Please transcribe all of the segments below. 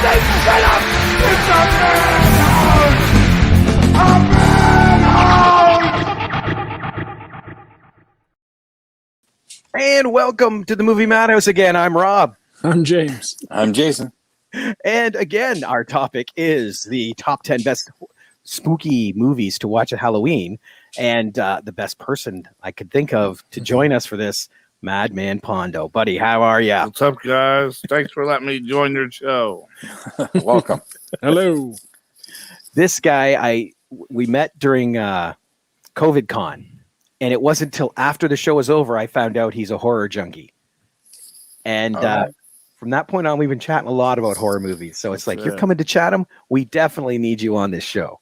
It's a madhouse! A madhouse! And welcome to the movie Madhouse again. I'm Rob. I'm James. I'm Jason. And again, our topic is the top 10 best spooky movies to watch at Halloween. And the best person I could think of to join us for this, Madman Pondo. Buddy, how are you? What's up, guys? Thanks for letting me join your show. Welcome. Hello. This guy, we met during COVID Con. And it wasn't until after the show was over, I found out he's a horror junkie. And from that point on, we've been chatting a lot about horror movies. So it's like, you're coming to chat them? We definitely need you on this show.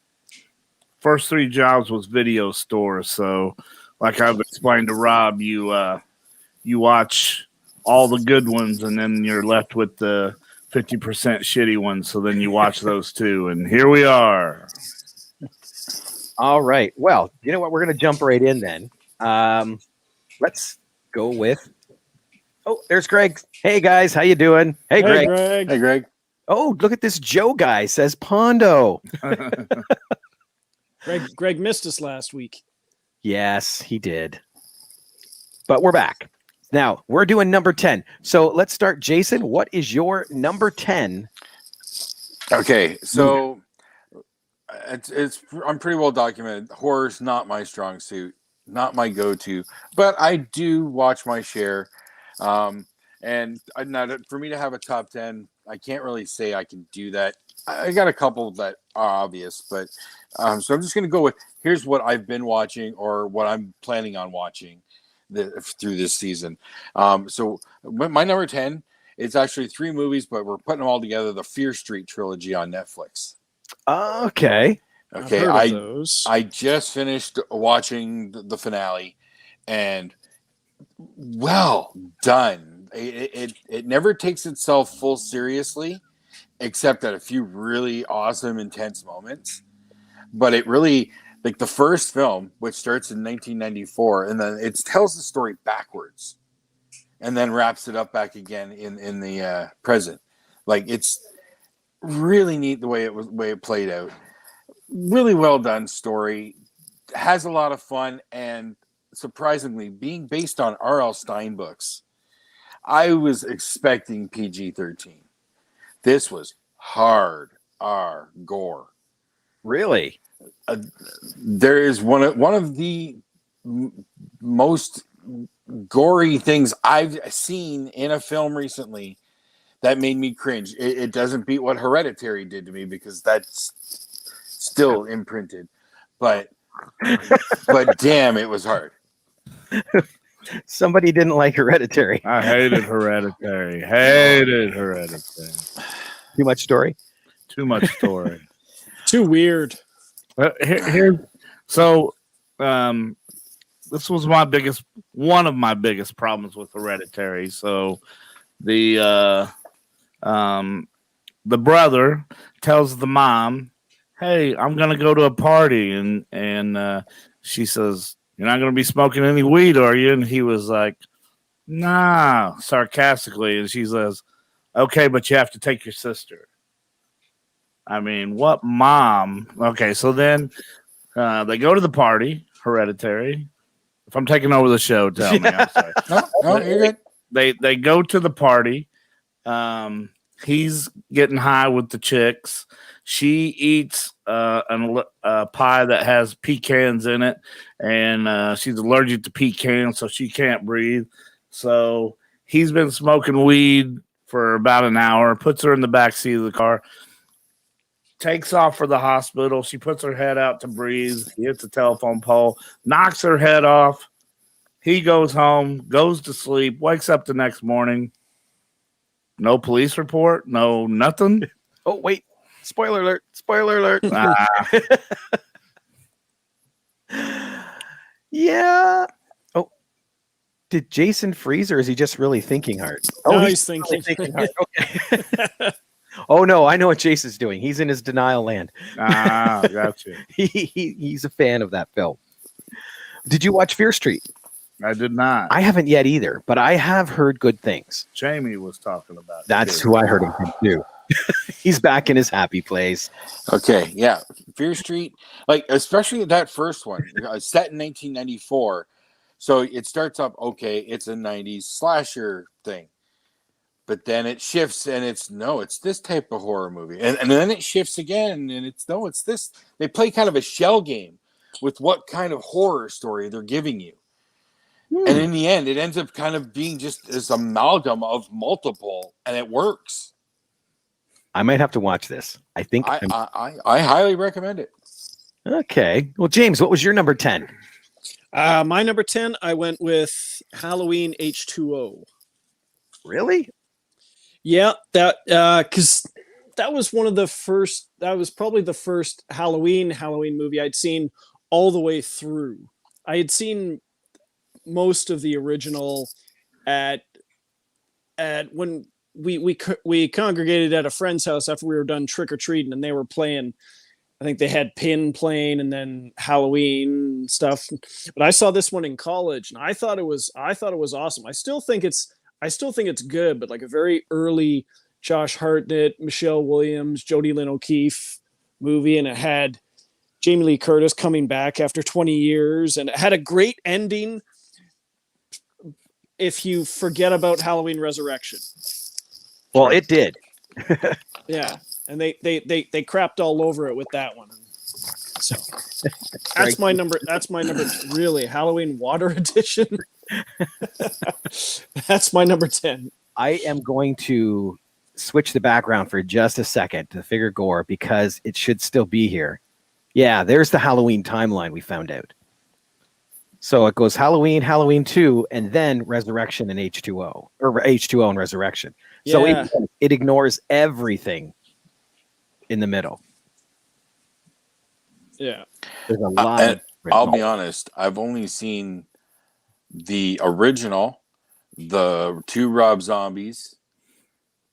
First 3 jobs was video stores. So like I've explained to Rob, you watch all the good ones and then you're left with the 50% shitty ones. So then you watch those too. And here we are. All right. Well, you know what? We're going to jump right in then. Let's go with... Oh, there's Greg. Hey, guys. How you doing? Hey, Greg. Hey, Greg. Oh, look at this Joe guy. Says Pondo. Greg missed us last week. Yes, he did. But we're back. Now, we're doing number 10. So let's start. Jason, what is your number 10? Okay, so I'm pretty well documented. Horror's not my strong suit, not my go-to, but I do watch my share. And for me to have a top 10, I can't really say I can do that. I got a couple that are obvious, but so I'm just going to go with here's what I've been watching or what I'm planning on watching through this season. So my number 10, it's actually 3 movies, but we're putting them all together. The Fear Street trilogy on Netflix. Okay. Okay. I just finished watching the finale, and well done. It never takes itself full seriously, except at a few really awesome, intense moments. But it really, like the first film, which starts in 1994, and then it tells the story backwards, and then wraps it up back again in the present. Like it's really neat the way it played out. Really well done story. Has a lot of fun, and surprisingly, being based on R.L. Stine books, I was expecting PG-13. This was hard R gore. Really? There is one of the most gory things I've seen in a film recently that made me cringe. It doesn't beat what Hereditary did to me because that's still imprinted, but damn, it was hard. Somebody didn't like Hereditary. I hated Hereditary. Too much story? Too much story. Too weird. So this was one of my biggest problems with Hereditary. So the brother tells the mom, "Hey, I'm gonna go to a party," and she says, "You're not gonna be smoking any weed, are you?" And he was like, "Nah," sarcastically, and she says, "Okay, but you have to take your sister." I mean, what mom? Okay, so then they go to the party, Hereditary. If I'm taking over the show, tell me. I'm sorry. No, you're good. They go to the party. He's getting high with the chicks. She eats a pie that has pecans in it, and she's allergic to pecans, so she can't breathe. So he's been smoking weed for about an hour, puts her in the back seat of the car, takes off for the hospital. She puts her head out to breathe. He hits a telephone pole, knocks her head off. He goes home, goes to sleep, wakes up the next morning. No police report, no nothing. Oh, wait. Spoiler alert. Spoiler alert. Yeah. Oh, did Jason freeze or is he just really thinking hard? No, Oh, he's thinking. hard. Okay. Oh, no, I know what Jason's doing. He's in his denial land. Gotcha. He's a fan of that film. Did you watch Fear Street? I did not. I haven't yet either, but I have heard good things. Jamie was talking about. That's who I heard him from too. He's back in his happy place. Okay, yeah, Fear Street, like especially that first one, set in 1994. So it starts up okay. It's a 90s slasher thing, but then it shifts and it's this type of horror movie, and then it shifts again and it's this. They play kind of a shell game with what kind of horror story they're giving you. And in the end, it ends up kind of being just this amalgam of multiple, and it works. I might have to watch this. I think I highly recommend it. Okay. Well, James, what was your number 10? My number 10, I went with Halloween H2O. Really? Yeah, that because that was one of the first. That was probably the first Halloween movie I'd seen all the way through. I had seen most of the original at when we congregated at a friend's house after we were done trick-or-treating, and they were playing, I think they had Pin playing and then Halloween stuff. But I saw this one in college and I thought it was awesome. I still think it's good, but like a very early Josh Hartnett, Michelle Williams, Jodie Lynn O'Keefe movie, and it had Jamie Lee Curtis coming back after 20 years, and it had a great ending if you forget about Halloween Resurrection. Well, it did. Yeah, and they crapped all over it with that one. So that's my number. Really, Halloween Water Edition. That's my number 10. I am going to switch the background for just a second to figure Gore because it should still be here. Yeah, there's the Halloween timeline we found out. So it goes Halloween, Halloween 2, and then Resurrection and H2O, or H2O and Resurrection. So Yeah. it ignores everything in the middle. Yeah. There's a lot. I'll be honest, I've only seen the original, the 2 Rob Zombies,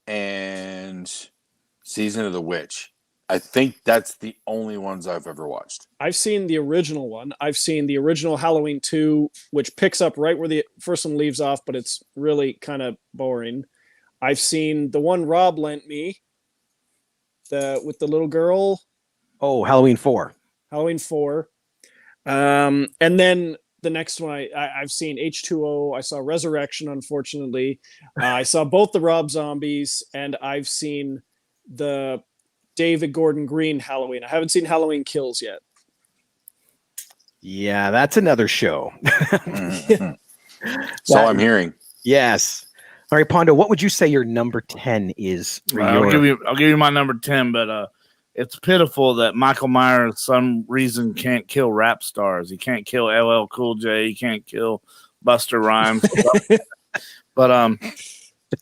and Season of the Witch. I think that's the only ones I've ever watched. I've seen the original one. I've seen the original Halloween 2, which picks up right where the first one leaves off, but it's really kind of boring. I've seen the one Rob lent me, with the little girl. Oh, Halloween 4. Halloween 4. And then the next one I've seen H2O. I saw Resurrection, unfortunately. I saw both the Rob Zombies, and I've seen the David Gordon Green Halloween. I haven't seen Halloween Kills yet. Yeah, that's another show. So I'm hearing. Yes. All right, Pondo, what would you say your number 10 is? I'll give you my number 10, but it's pitiful that Michael Myers, for some reason, can't kill rap stars. He can't kill LL Cool J. He can't kill Busta Rhymes. But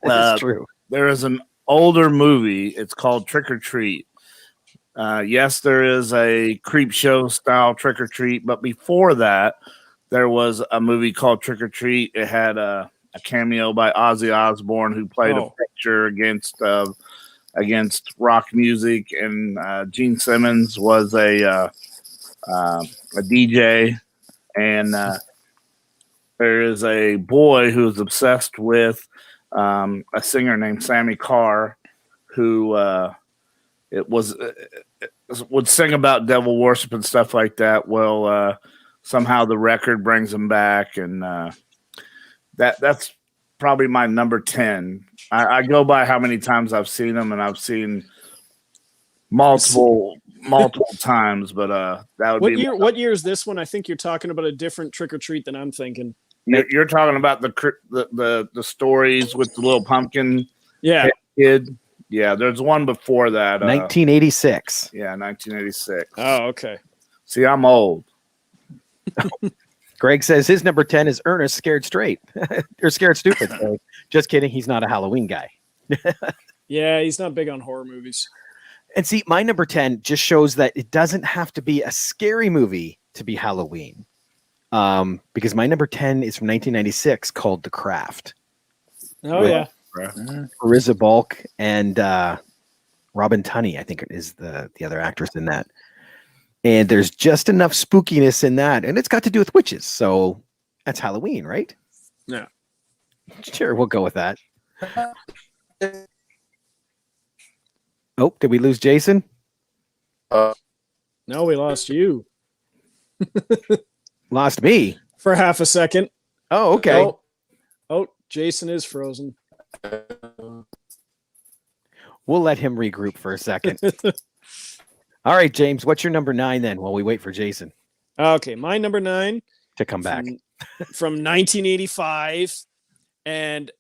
That's true. There is an older movie. It's called Trick or Treat. Yes, there is a Creep Show style Trick or Treat, but before that, there was a movie called Trick or Treat. It had a cameo by Ozzy Osbourne, who played a picture against rock music, and Gene Simmons was a DJ, and there is a boy who is obsessed with a singer named Sammy Carr, who would sing about devil worship and stuff like that. Well, somehow the record brings him back, and that's probably my number 10. I go by how many times I've seen them, and I've seen multiple times. But that would be what year is this one? I think you're talking about a different Trick or Treat than I'm thinking. You're talking about the stories with the little pumpkin kid. Yeah, there's one before that. 1986. Yeah, 1986. Oh, okay. See, I'm old. Greg says his number 10 is Ernest Scared Straight. Or Scared Stupid. Sorry. Just kidding. He's not a Halloween guy. Yeah, he's not big on horror movies. And see, my number 10 just shows that it doesn't have to be a scary movie to be Halloween. Because my number 10 is from 1996 called The Craft. Oh, yeah. Marissa Balk and Robin Tunney, I think, is the other actress in that. And there's just enough spookiness in that. And it's got to do with witches. So that's Halloween, right? Yeah. Sure, we'll go with that. Oh, did we lose Jason? No, we lost you Lost me. for half a second. Oh, okay. Oh, Jason is frozen. We'll let him regroup for a second. All right, James, what's your number 9 then while we wait for Jason Okay, my number 9 to come back? From 1985, and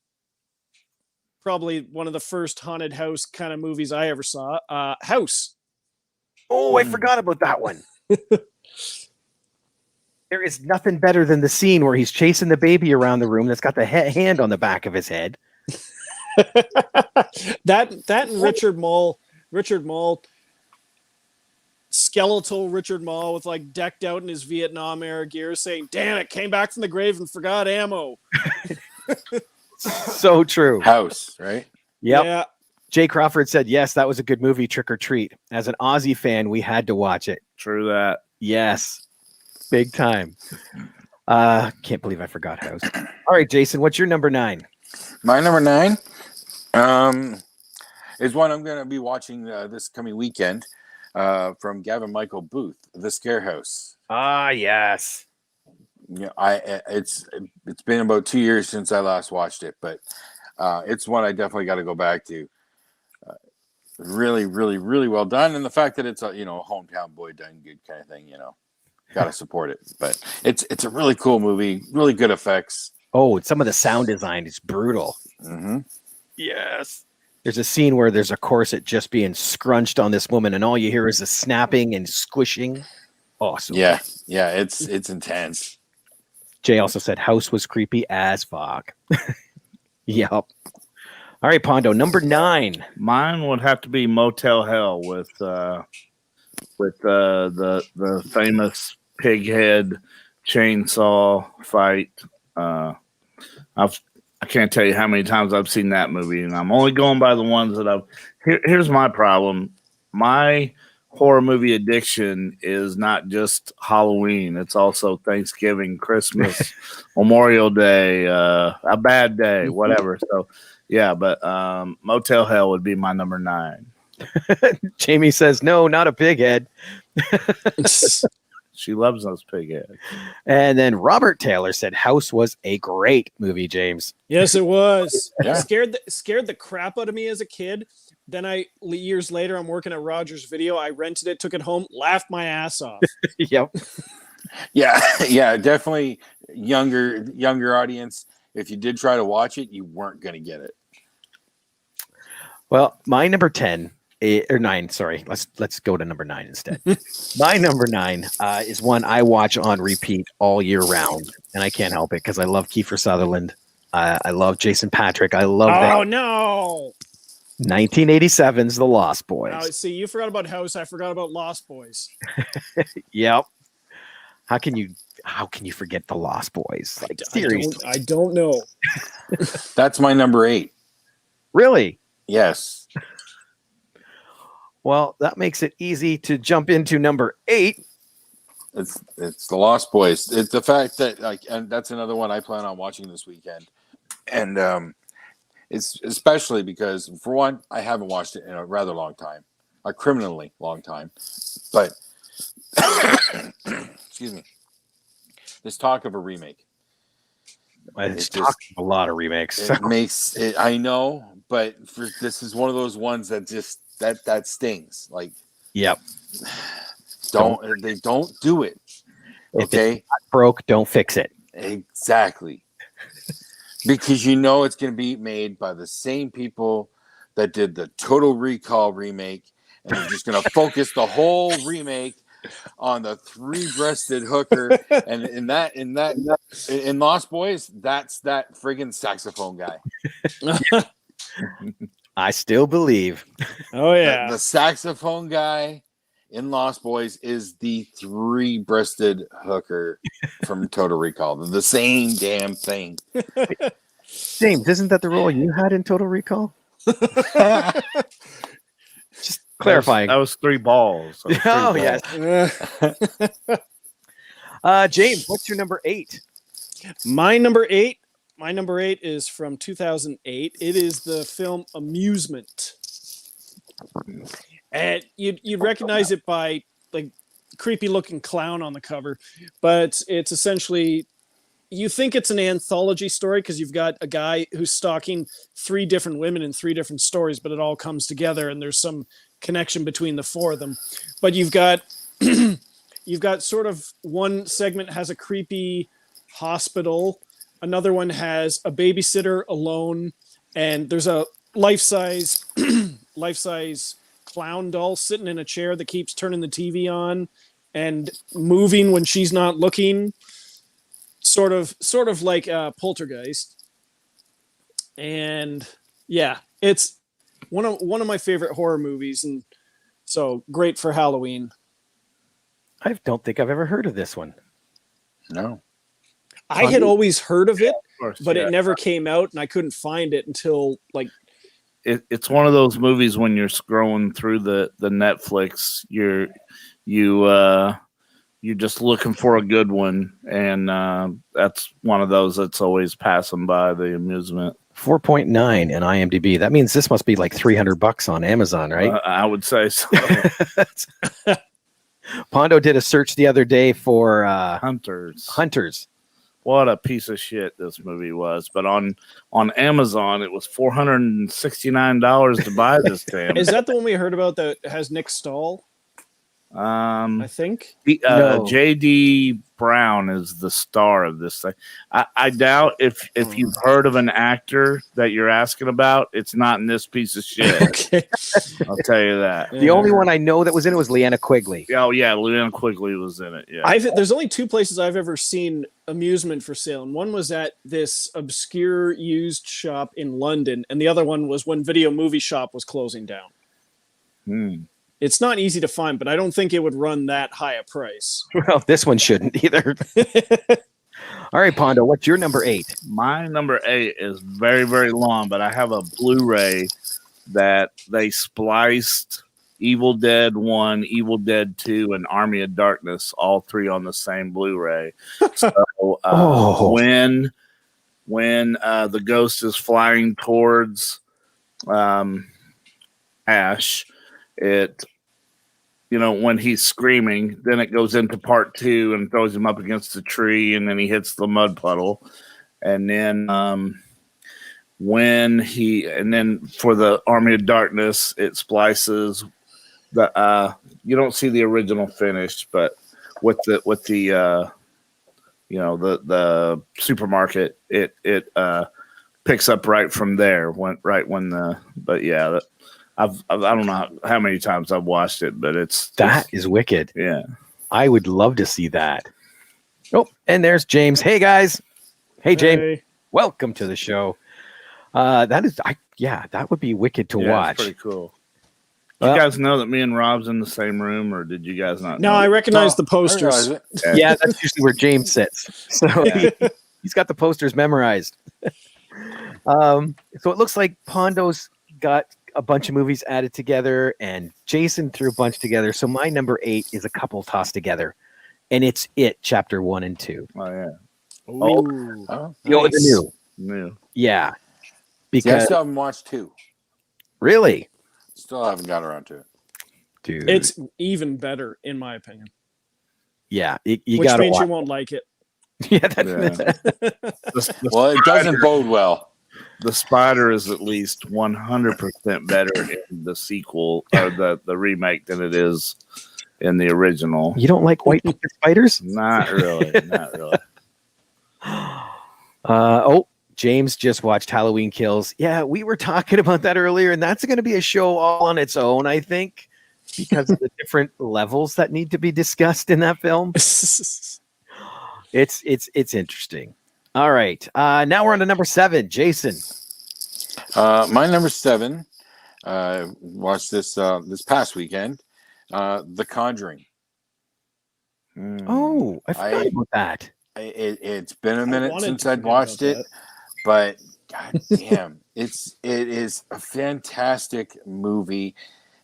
probably one of the first haunted house kind of movies I ever saw. House. Oh, I forgot about that one. There is nothing better than the scene where he's chasing the baby around the room that's got the hand on the back of his head. that and Richard Mall, skeletal Richard Mall with like decked out in his Vietnam era gear, saying, "Damn it, came back from the grave and forgot ammo." So true. House, right? Yep. Yeah. Jay Crawford said, yes, that was a good movie, Trick or Treat. As an Aussie fan, we had to watch it. True that. Yes. Big time. Can't believe I forgot House. All right, Jason, what's your number 9? My number 9 is one I'm going to be watching this coming weekend from Gavin Michael Booth, The Scare House. Ah, yes. Yeah, it's been about 2 years since I last watched it, but it's one I definitely got to go back to. Really, really, really well done, and the fact that it's a hometown boy done good kind of thing, got to support it. But it's a really cool movie, really good effects. Oh, and some of the sound design is brutal. Mm-hmm. Yes. There's a scene where there's a corset just being scrunched on this woman, and all you hear is a snapping and squishing. Awesome. Yeah, it's intense. Jay also said House was creepy as fuck. Yep. All right, Pondo, number 9. Mine would have to be Motel Hell with the famous pig head chainsaw fight. I can't tell you how many times I've seen that movie, and I'm only going by the ones that I've. Here's my problem. My horror movie addiction is not just Halloween. It's also Thanksgiving, Christmas, Memorial Day, a bad day, whatever. So, yeah, but Motel Hell would be my number 9. Jamie says, no, not a pig head. She loves those pig heads. And then Robert Taylor said House was a great movie, James. Yes, it was. Yeah. Scared the crap out of me as a kid. Then years later, I'm working at Rogers Video. I rented it, took it home, laughed my ass off. Yep. Yeah, definitely younger audience. If you did try to watch it, you weren't going to get it. Well, my number 10 or 9, sorry. Let's go to number 9 instead. My number 9 is one I watch on repeat all year round, and I can't help it because I love Kiefer Sutherland. I love Jason Patrick. I love that. Oh no! 1987's The Lost Boys. See, you forgot about House. I forgot about Lost Boys. Yep. How can you forget The Lost Boys? Like, seriously. I don't know. That's my number 8. Really? Yes. Well, that makes it easy to jump into number 8. It's The Lost Boys. It's the fact that and that's another one I plan on watching this weekend. And it's especially because, for one, I haven't watched it in a rather long time, a criminally long time. But excuse me, there's talk of a remake. It's talking a lot of remakes. It makes it. I know, but this is one of those ones that just that stings. Like, yep. They don't do it. Okay, if it's not broke, don't fix it. Exactly. Because it's going to be made by the same people that did the Total Recall remake, and they're just going to focus the whole remake on the 3-breasted hooker. And in Lost Boys, that's that friggin' saxophone guy. I still believe. Oh yeah, the saxophone guy in Lost Boys is the 3-breasted hooker from Total Recall. They're the same damn thing. James, isn't that the role you had in Total Recall? Just clarifying. That was 3 balls. So Oh, balls. Yes. James, what's your number 8? My number 8 is from 2008. It is the film Amusement. And you'd recognize it by like creepy looking clown on the cover, but it's essentially, you think it's an anthology story because you've got a guy who's stalking 3 different women in 3 different stories, but it all comes together and there's some connection between the 4 of them. But you've got you've got sort of one segment has a creepy hospital, another one has a babysitter alone, and there's a life-size clown doll sitting in a chair that keeps turning the TV on and moving when she's not looking, sort of like Poltergeist. And yeah, it's one of my favorite horror movies, and so great for Halloween. I don't think I've ever heard of this one. No. I had always heard of it, course, but it never came out, and I couldn't find it until like. It's one of those movies when you're scrolling through the Netflix, you're just looking for a good one, and that's one of those that's always passing by the amusement. 4.9 in IMDb. That means this must be like $300 on Amazon, right? I would say so. Pondo did a search the other day for Hunters. What a piece of shit this movie was. But on Amazon, it was $469 to buy this damn. Is that the one we heard about that has Nick Stahl? I think No. J.D. Brown is the star of this thing. I doubt if you've heard of an actor that you're asking about, it's not in this piece of shit. Okay. I'll tell you that. The only one I know that was in it was Leanna Quigley. Oh yeah, Leanna Quigley was in it. Yeah. There's only 2 places I've ever seen amusement for sale, and one was at this obscure used shop in London, and the other one was when Video Movie Shop was closing down. It's not easy to find, but I don't think it would run that high a price. Well, this one shouldn't either. All right, Pondo, what's your number 8? My number 8 is very, very long, but I have a Blu-ray that they spliced Evil Dead 1, Evil Dead 2, and Army of Darkness, all 3 on the same Blu-ray. So when the ghost is flying towards Ash, when he's screaming, then it goes into part 2 and throws him up against the tree, and then he hits the mud puddle. And then for the Army of Darkness, it splices the you don't see the original finish, but with the supermarket, it picks up right from there. I don't know how many times I've watched it, but it's wicked. Yeah. I would love to see that. Oh, and there's James. Hey guys. Hey James. Hey. Welcome to the show. That would be wicked to watch. It's pretty cool. Did you guys know that me and Rob's in the same room, or did you guys not know? No, I recognize the posters. Yeah, that's usually where James sits. So he's got the posters memorized. So it looks like Pondo's got a bunch of movies added together, and Jason threw a bunch together. So my number 8 is a couple tossed together, and it's It Chapter 1 and 2. Oh yeah. The new. Yeah. Because I still haven't watched 2. Really? Still haven't got around to it. Dude. It's even better, in my opinion. Yeah. Which means you won't like it. Yeah. Well, it doesn't bode well. The spider is at least 100% better in the sequel or the remake than it is in the original. You don't like white spiders? Not really. James just watched Halloween Kills. Yeah, we were talking about that earlier, and that's going to be a show all on its own, I think, because of the different levels that need to be discussed in that film. It's interesting. All right. Now we're on to number 7. Jason. My number 7, watched this this past weekend, The Conjuring. Oh, I forgot about that. It's been a minute since I'd watched it, but god damn, it is a fantastic movie.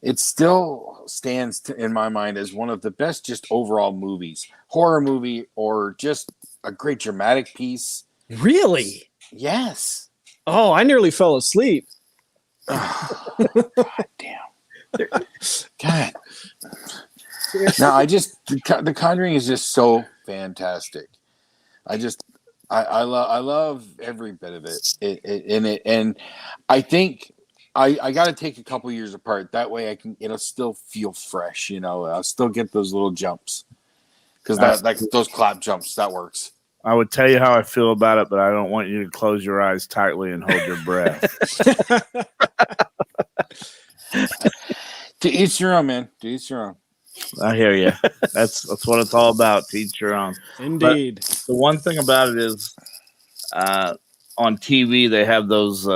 It still stands in my mind as one of the best just overall movies, horror movie, or just a great dramatic piece. Really? Yes. Oh, I nearly fell asleep. God damn. God. No, The Conjuring is just so fantastic. I love every bit of it. And I think I got to take a couple years apart. That way it'll still feel fresh. I'll still get those little jumps because those clap jumps, that works. I would tell you how I feel about it, but I don't want you to close your eyes tightly and hold your breath. To each your own, man. To each your own. I hear you. That's what it's all about. To each your own. Indeed. But the one thing about it is, on TV they have those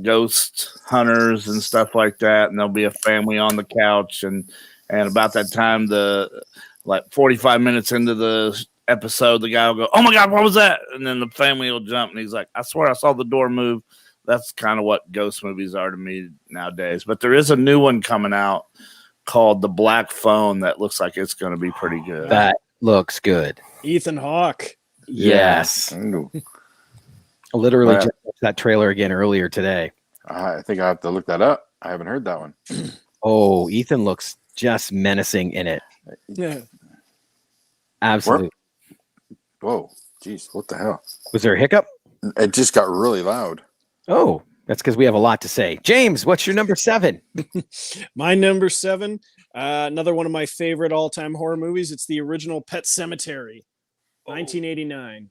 ghost hunters and stuff like that, and there'll be a family on the couch, and about that time, 45 minutes into the episode, the guy will go, "Oh my God, what was that?" And then the family will jump, and he's like, "I swear I saw the door move." That's kind of what ghost movies are to me nowadays. But there is a new one coming out called The Black Phone that looks like it's going to be pretty good. That looks good. Ethan Hawke. Yes. I literally just watched that trailer again earlier today. I think I have to look that up. I haven't heard that one. Oh, Ethan looks just menacing in it. Yeah. Absolutely. Whoa, geez, what the hell? Was there a hiccup? It just got really loud. Oh, that's because we have a lot to say. James, what's your number 7? My number 7, another one of my favorite all-time horror movies. It's the original Pet Sematary, 1989.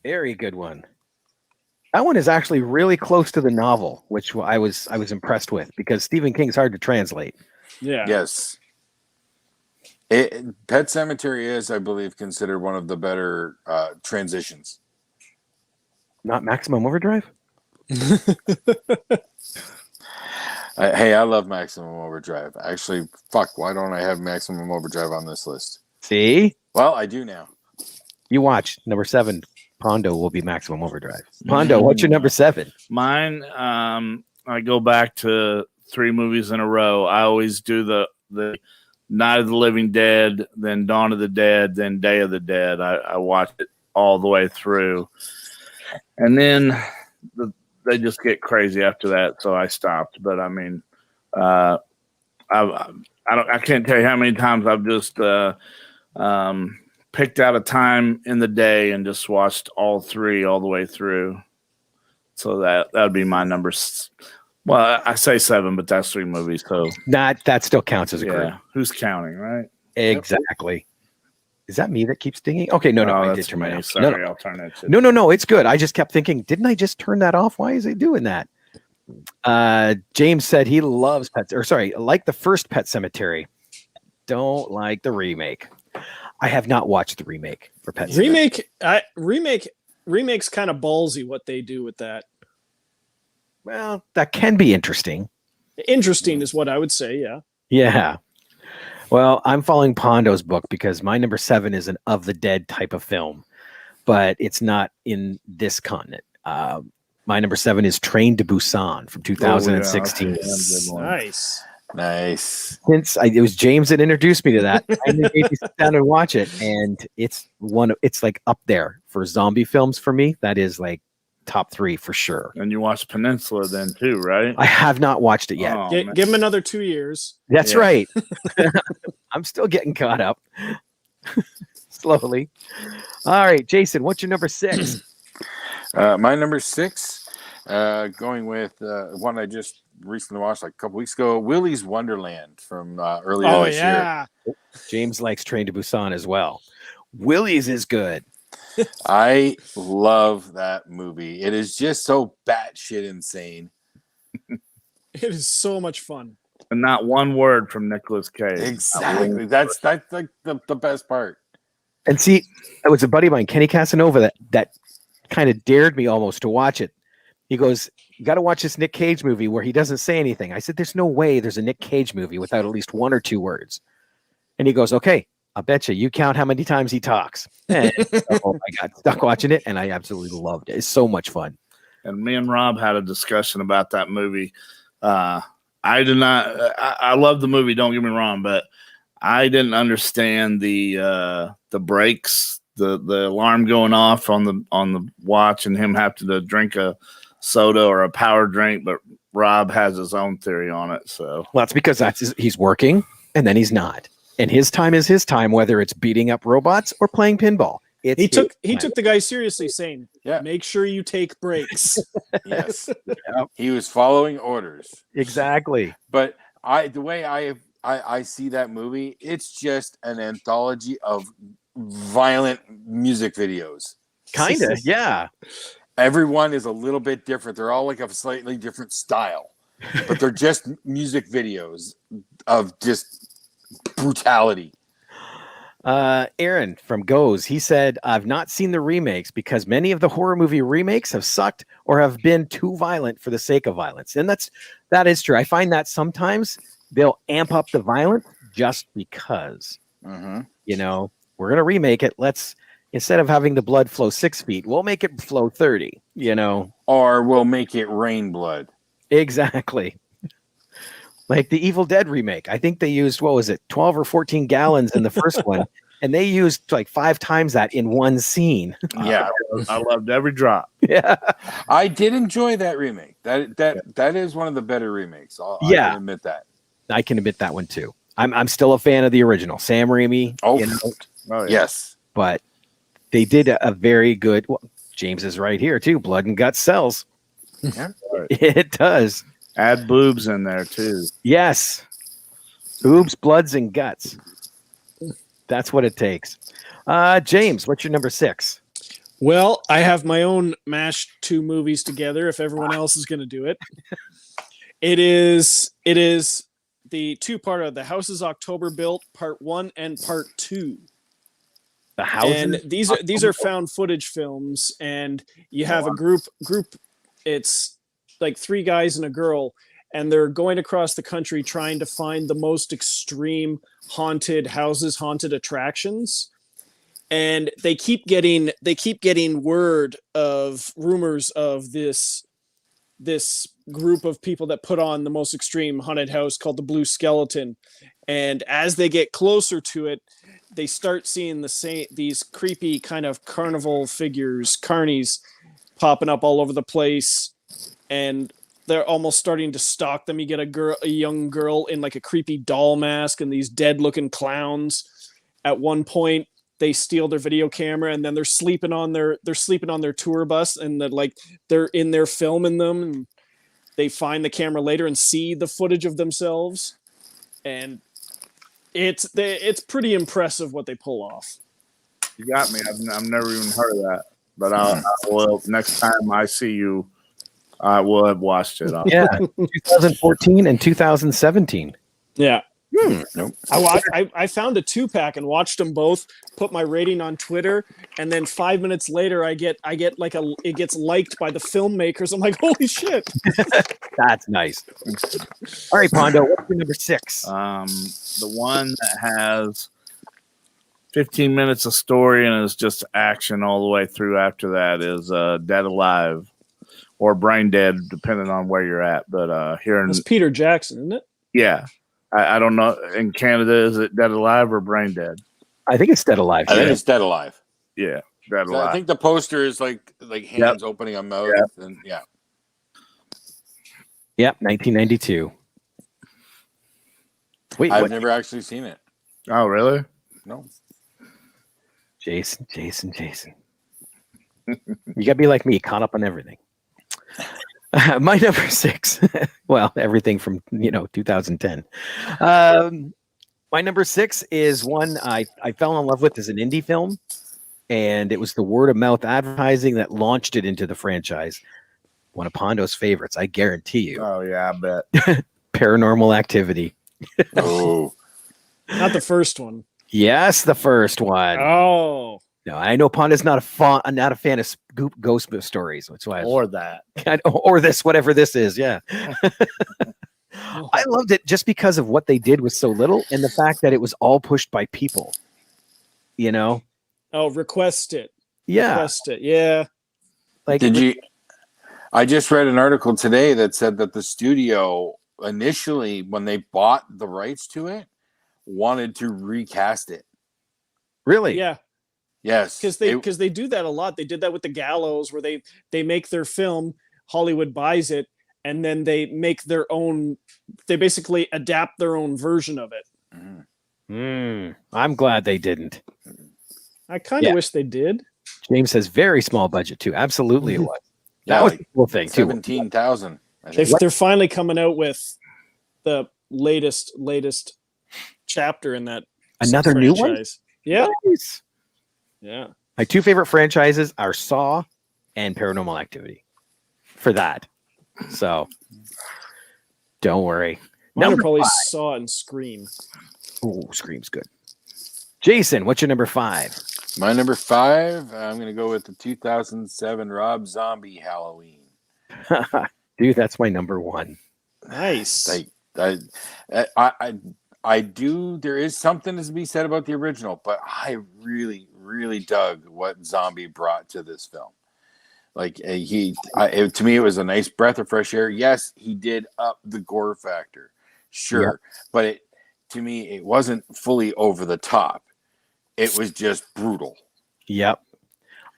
Very good one. That one is actually really close to the novel, which I was impressed with because Stephen King's hard to translate. Yeah. Yes. Pet Sematary is, I believe, considered one of the better transitions. Not Maximum Overdrive? Hey, I love Maximum Overdrive. Actually, why don't I have Maximum Overdrive on this list? See? Well, I do now. You watch. Number 7, Pondo will be Maximum Overdrive. Pondo, what's your number 7? Mine, I go back to 3 movies in a row. I always do the Night of the Living Dead, then Dawn of the Dead, then Day of the Dead. I watch it all the way through. And then they just get crazy after that, so I stopped. But I mean, I can't tell you how many times I've just picked out a time in the day and just watched all 3 all the way through. So that would be my number. Well, I say 7, but that's 3 movies. So that still counts as a group. Who's counting, right? Exactly. Is that me that keeps dinging? Okay, no, I did turn mine off. Sorry, I'll turn it. No, it's good. I just kept thinking, didn't I just turn that off? Why is it doing that? James said he loves like the first Pet Sematary. Don't like the remake. I have not watched the remake for Pet Sematary. Remake's kind of ballsy what they do with that. Well, that can be interesting. Interesting is what I would say, yeah. Yeah. Well, I'm following Pondo's book because my number 7 is an Of the Dead type of film, but it's not in this continent. My number 7 is Train to Busan from 2016. Nice. It was James that introduced me to that, I made me sit down and watch it, and it's like up there for zombie films for me. That is like top 3 for sure. And you watched Peninsula then too, right? I have not watched it yet. Oh, give him another 2 years. That's right. I'm still getting caught up slowly. All right, Jason, what's your number 6? My number 6, going with one I just recently watched like a couple weeks ago, Willy's Wonderland from earlier this year. James likes Train to Busan as well. Willy's is good. I love that movie. It is just so batshit insane. It is so much fun. And not one word from Nicolas Cage. Exactly. That's like the best part. And see, it was a buddy of mine, Kenny Casanova, that kind of dared me almost to watch it. He goes, "You got to watch this Nick Cage movie where he doesn't say anything." I said, "There's no way there's a Nick Cage movie without at least 1 or 2 words." And he goes, "Okay, I'll bet you count how many times he talks." And I got stuck watching it, and I absolutely loved it. It's so much fun. And me and Rob had a discussion about that movie. I did not. I love the movie. Don't get me wrong, but I didn't understand the breaks, the alarm going off on the watch, and him having to drink a soda or a power drink. But Rob has his own theory on it. So Well, that's because he's working and then he's not. And his time is his time, whether it's beating up robots or playing pinball. He took the guy seriously, saying, Yeah. make sure you take breaks. Yes. He was following orders. Exactly. But the way I see that movie, it's just an anthology of violent music videos. Kind of, yeah. Everyone is a little bit different. They're all like a slightly different style, but they're just music videos of just brutality. Aaron from Goes, he said, I've not seen the remakes because many of the horror movie remakes have sucked or have been too violent for the sake of violence. And that is true. I find that sometimes they'll amp up the violence just because, you know, we're going to remake it. Instead of having the blood flow 6 feet, we'll make it flow 30, you know. Or we'll make it rain blood. Exactly. Like the Evil Dead remake. I think they used, 12 or 14 gallons in the first one. And they used like 5 times that in one scene. Yeah. I loved every drop. Yeah. I did enjoy that remake. That is one of the better remakes. I can admit that. I can admit that one too. I'm still a fan of the original. Sam Raimi. Oh, you know, yes. But they did a very good, James is right here too. Blood and guts sells. Yeah. It does. Add boobs in there too. Yes. Boobs, bloods, and guts. That's what it takes. James, what's your number 6? Well, I have my own mashed 2 movies together if everyone else is going to do it. It is the 2-parter, The House is October Built, Part 1 and Part 2. The House. And these are found footage films, and you have a group. It's like 3 guys and a girl, and they're going across the country trying to find the most extreme haunted houses, haunted attractions. And they keep getting rumors of this group of people that put on the most extreme haunted house called the Blue Skeleton. And as they get closer to it, they start seeing these creepy kind of carnival figures, carnies, popping up all over the place. And they're almost starting to stalk them. You get a young girl in like a creepy doll mask and these dead looking clowns. At one point, they steal their video camera, and then they're sleeping on their tour bus, and they're in there filming them, and they find the camera later and see the footage of themselves. And it's pretty impressive what they pull off. You got me. I've never even heard of that, but I will next time I see you. I will have watched it. Yeah, 2014 and 2017. Yeah. Nope. I found a 2-pack and watched them both. Put my rating on Twitter, and then 5 minutes later, it gets liked by the filmmakers. I'm like, holy shit! That's nice. All right, Pondo, what's your number 6? The one that has 15 minutes of story and is just action all the way through. After that is Dead Alive. Or Brain Dead, depending on where you're at. But here in it's Peter Jackson, isn't it? Yeah, I don't know. In Canada, is it Dead Alive or Brain Dead? I think it's Dead Alive. I think it's Dead Alive. Yeah, Dead Alive. I think the poster is like hands opening a mouth, and Yep, 1992. Wait, I've never actually seen it. Oh, really? No. Jason. You gotta be like me, caught up on everything. My number 6. Well, everything from 2010. My number 6 is one I fell in love with as an indie film, and it was the word of mouth advertising that launched it into the franchise. One of Pondo's favorites, I guarantee you. Oh yeah, I bet. Paranormal Activity. Oh, Not the first one. Yes, the first one. Oh. No, I know Pondo's not a fan of ghost stories. That's why Or that. or this, whatever this is. Yeah. I loved it just because of what they did with so little, and the fact that it was all pushed by people. Oh, request it. Yeah. Request it. Yeah. Like, did you? I just read an article today that said that the studio initially, when they bought the rights to it, wanted to recast it. Really? Yeah. Yes, because they do that a lot. They did that with The Gallows, where they make their film, Hollywood buys it, and then they make their own. They basically adapt their own version of it. I'm glad they didn't. I kind of wish they did. James says very small budget too. Absolutely, it was. That was like the cool thing too. 17,000. They're finally coming out with the latest chapter in that Another franchise. new one. Yeah, Nice. yeah. My two favorite franchises are Saw and Paranormal Activity. For that, so don't worry. Mine Number probably 5. Saw and Scream. Oh, Scream's good. Jason, what's your number 5? My number 5, I'm going to go with the 2007 Rob Zombie Halloween. Dude, that's my number 1. Nice. I do. There is something to be said about the original, but I really, really dug what Zombie brought to this film. Like to me, it was a nice breath of fresh air. Yes, he did up the gore factor, sure, but to me, it wasn't fully over the top. It was just brutal. Yep.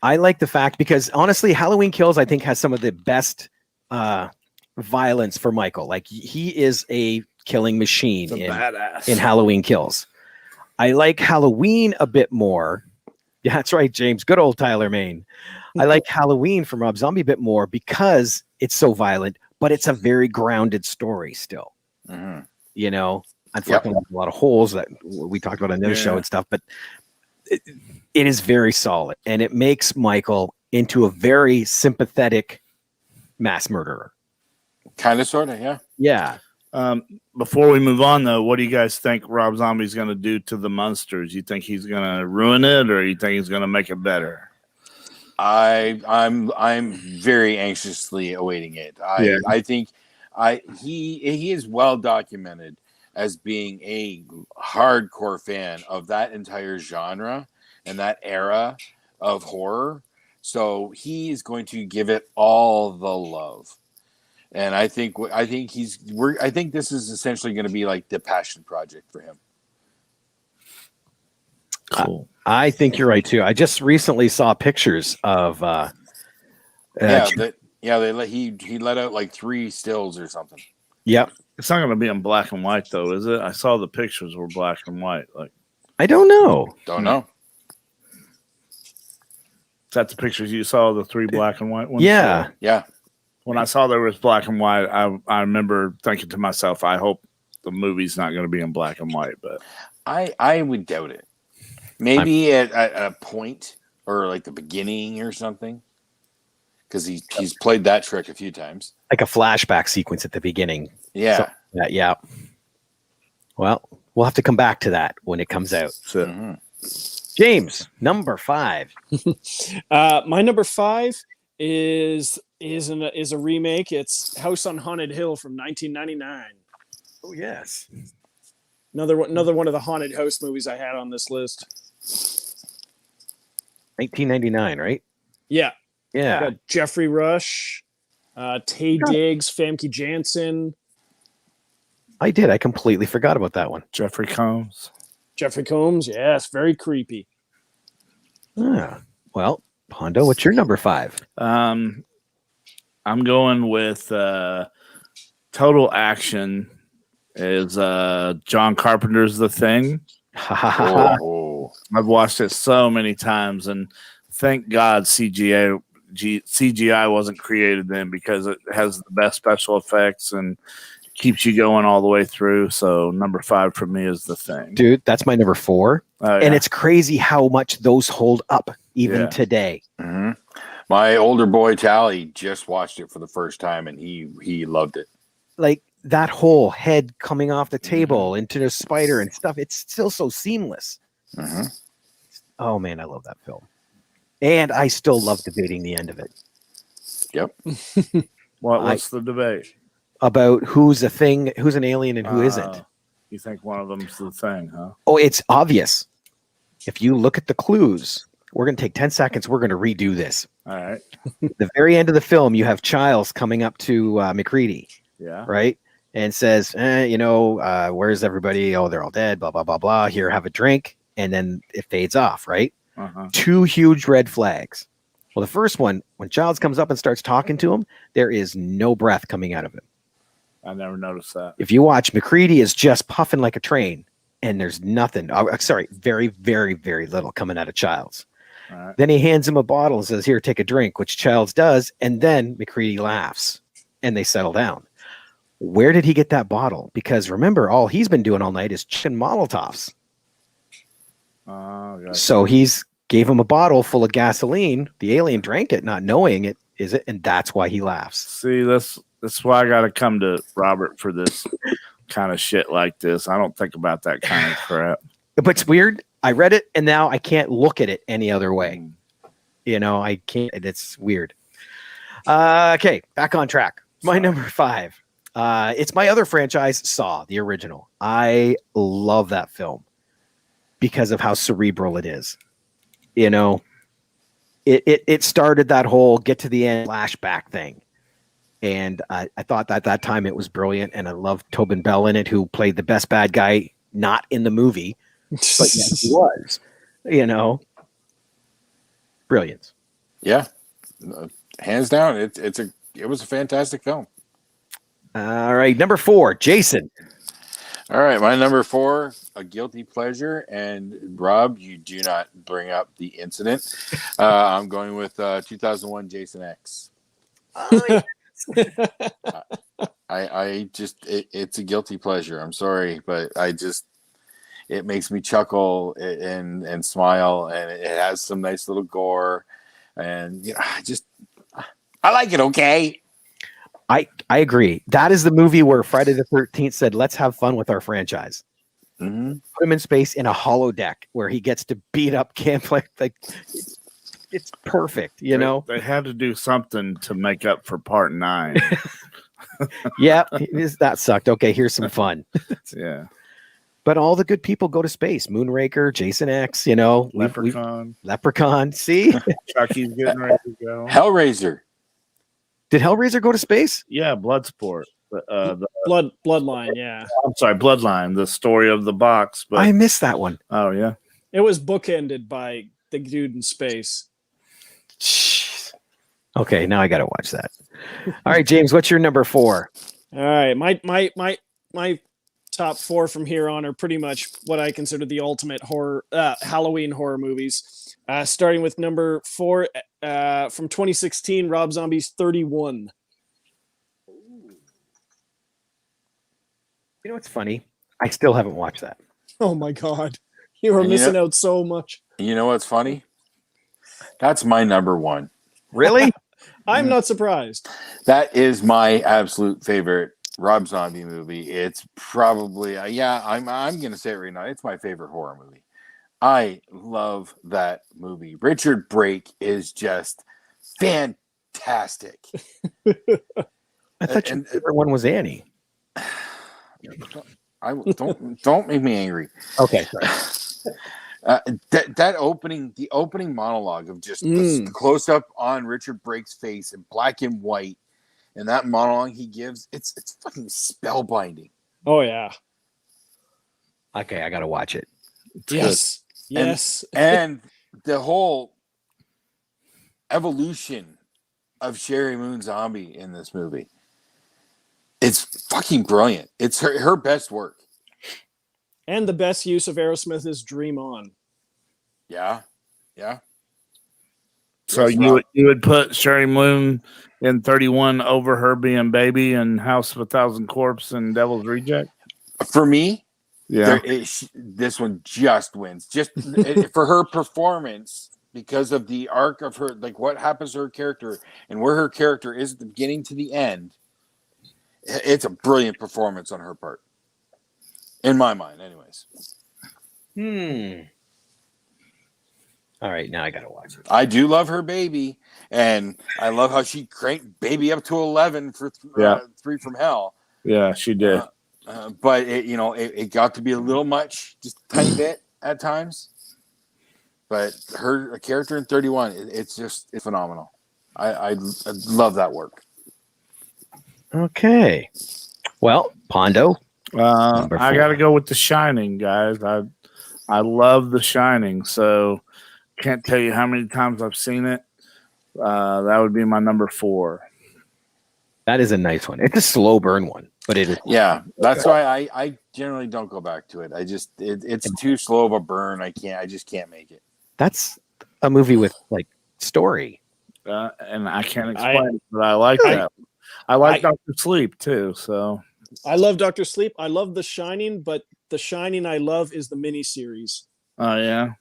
I like the fact because honestly, Halloween Kills, I think, has some of the best violence for Michael. Like he is a killing machine in Halloween Kills. I like Halloween a bit more. Yeah, that's right, James. Good old Tyler Maine. I like Halloween from Rob Zombie a bit more because it's so violent, but it's a very grounded story still. You know, unfortunately, a lot of holes that we talked about on the show and stuff, but it is very solid, and it makes Michael into a very sympathetic mass murderer. Kind of, sort of, yeah. Yeah. Before we move on, though, what do you guys think Rob Zombie's going to do to the monsters? You think he's going to ruin it, or you think he's going to make it better? I'm very anxiously awaiting it. I think he is well documented as being a hardcore fan of that entire genre and that era of horror. So he is going to give it all the love. And I think this is essentially going to be like the passion project for him. Cool. I think you're right too. I just recently saw pictures of he let out like 3 stills or something. Yep. It's not going to be in black and white, though, is it? I saw the pictures were black and white. Like, I don't know. Don't know. Is that the pictures you saw, the 3 black and white ones? Yeah. Yeah. When I saw there was black and white, I remember thinking to myself, I hope the movie's not going to be in black and white. But I would doubt it. Maybe at a point or like the beginning or something, because he's played that trick a few times. Like a flashback sequence at the beginning. Yeah. So, yeah. Well, we'll have to come back to that when it comes out. so, James, number 5. My number 5 is a remake. It's House on Haunted Hill from 1999. Oh yes. Another one of the haunted house movies I had on this list. 1999, right? Yeah. Yeah. Got Jeffrey Rush, Taye Diggs, Famke Janssen. I did. I completely forgot about that one. Jeffrey Combs. Jeffrey Combs, yes, very creepy. Ah, well, Hondo, what's your number 5? I'm going with Total Action is John Carpenter's The Thing. Oh. I've watched it so many times, and thank God CGI wasn't created then, because it has the best special effects and keeps you going all the way through. So number 5 for me is The Thing. Dude, that's my number 4. And it's crazy how much those hold up even today. Mm-hmm. My older boy Tally just watched it for the first time, and he loved it. Like that whole head coming off the table into the spider and stuff, it's still so seamless. Mm-hmm. Oh man, I love that film. And I still love debating the end of it. Yep. What's the debate? About who's a thing, who's an alien, and who isn't. You think one of them's The Thing, huh? Oh, it's obvious. If you look at the clues, we're going to take 10 seconds. We're going to redo this. All right. The very end of the film, you have Childs coming up to McCready. Yeah. Right. And says, where's everybody? Oh, they're all dead. Blah, blah, blah, blah. Here, have a drink. And then it fades off. Right. 2 huge red flags. Well, Well, the first one, when Childs comes up and starts talking to him, there is no breath coming out of him. I never noticed that. If you watch, McCready is just puffing like a train, and there's nothing. Very, very, very little coming out of Childs. All right. Then he hands him a bottle and says, "Here, take a drink," which Childs does, and then McCready laughs, and they settle down. Where did he get that bottle? Because remember, all he's been doing all night is chicken Molotovs. Gotcha. So he's gave him a bottle full of gasoline. The alien drank it, not knowing it, is it? And that's why he laughs. See, that's why I got to come to Robert for this kind of shit like this. I don't think about that kind of crap. But it's weird. I read it, and now I can't look at it any other way. I can't. It's weird. Okay, back on track. My number 5. It's my other franchise, Saw, the original. I love that film because of how cerebral it is. It started that whole get to the end flashback thing. And I thought that that time it was brilliant. And I love Tobin Bell in it, who played the best bad guy, not in the movie, but yes, he was, brilliant. Yeah. Hands down. It was a fantastic film. All right. Number 4, Jason. All right. My number 4, a guilty pleasure. And Rob, you do not bring up the incident. I'm going with 2001 Jason X. It's a guilty pleasure. I'm sorry, but it makes me chuckle and smile, and it has some nice little gore, and I like it. Okay. I agree. That is the movie where Friday the 13th said, "Let's have fun with our franchise." Mm-hmm. Put him in space in a holodeck where he gets to beat up camp like it's perfect, They had to do something to make up for part 9. Yeah, that sucked. Okay, here's some fun. Yeah. But all the good people go to space. Moonraker, Jason X, Leprechaun. See? Chucky's getting ready to go. Hellraiser. Did Hellraiser go to space? Yeah, Bloodsport. Bloodline, yeah. I'm sorry, Bloodline, the story of the box. But I missed that one. Oh, yeah. It was bookended by the dude in space. Jeez. Okay, now I got to watch that. All right, James, what's your number 4? All right, my top 4 from here on are pretty much what I consider the ultimate horror Halloween horror movies. Starting with number 4 from 2016, Rob Zombie's 31. You know what's funny? I still haven't watched that. Oh my God, you are missing out so much. You know what's funny? That's my number 1. Really? I'm not surprised. That is my absolute favorite Rob Zombie movie. It's probably I'm gonna say it right now. It's my favorite horror movie. I love that movie. Richard Brake is just fantastic. I thought your favorite one was Annie. Don't make me angry. Okay, sorry. The opening monologue of just the close up on Richard Brake's face in black and white, and that monologue he gives, it's fucking spellbinding. Oh yeah. Okay, I gotta watch it. Yes. Yes. And the whole evolution of Sherry Moon Zombie in this movie. It's fucking brilliant. It's her best work. And the best use of Aerosmith is Dream On. Yeah. Yeah. So you would put Sherry Moon in 31 over her being Baby and House of a Thousand Corpses and Devil's Reject? For me, yeah, this one just wins. Just for her performance, because of the arc of her, like what happens to her character and where her character is at the beginning to the end. It's a brilliant performance on her part. In my mind, anyways. All right, now I gotta watch it. I do love her Baby, and I love how she cranked Baby up to 11 for 3 from Hell. Yeah, she did. But it got to be a little much, just a tiny bit at times. But her character in 31, it's phenomenal. I love that work. Okay. Well, Pondo. I got to go with The Shining, guys. I love The Shining, so can't tell you how many times I've seen it. That would be my number 4. That is a nice one. It's a slow burn one, but it is. Yeah, that's why I generally don't go back to it. It's too slow of a burn. I just can't make it. That's a movie with like story. And I can't explain it, but I like that. I like Dr. Sleep too. So I love Dr. Sleep. I love The Shining, but The Shining I love is the miniseries. Oh yeah.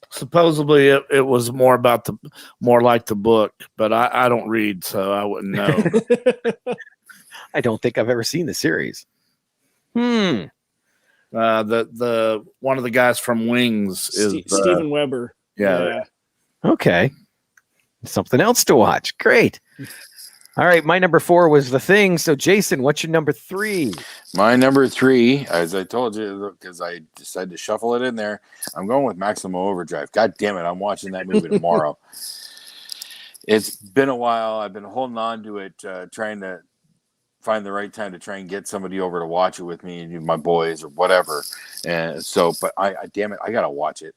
Supposedly it was more like the book, but I don't read, so I wouldn't know. I don't think I've ever seen the series. The one of the guys from Wings is Steven Weber. Yeah. Okay. Something else to watch. Great. All right. My number 4 was The Thing. So, Jason, what's your number 3? My number 3, as I told you, because I decided to shuffle it in there, I'm going with Maximum Overdrive. God damn it. I'm watching that movie tomorrow. It's been a while. I've been holding on to it, trying to find the right time to try and get somebody over to watch it with me and my boys or whatever. And so, but damn it, I got to watch it.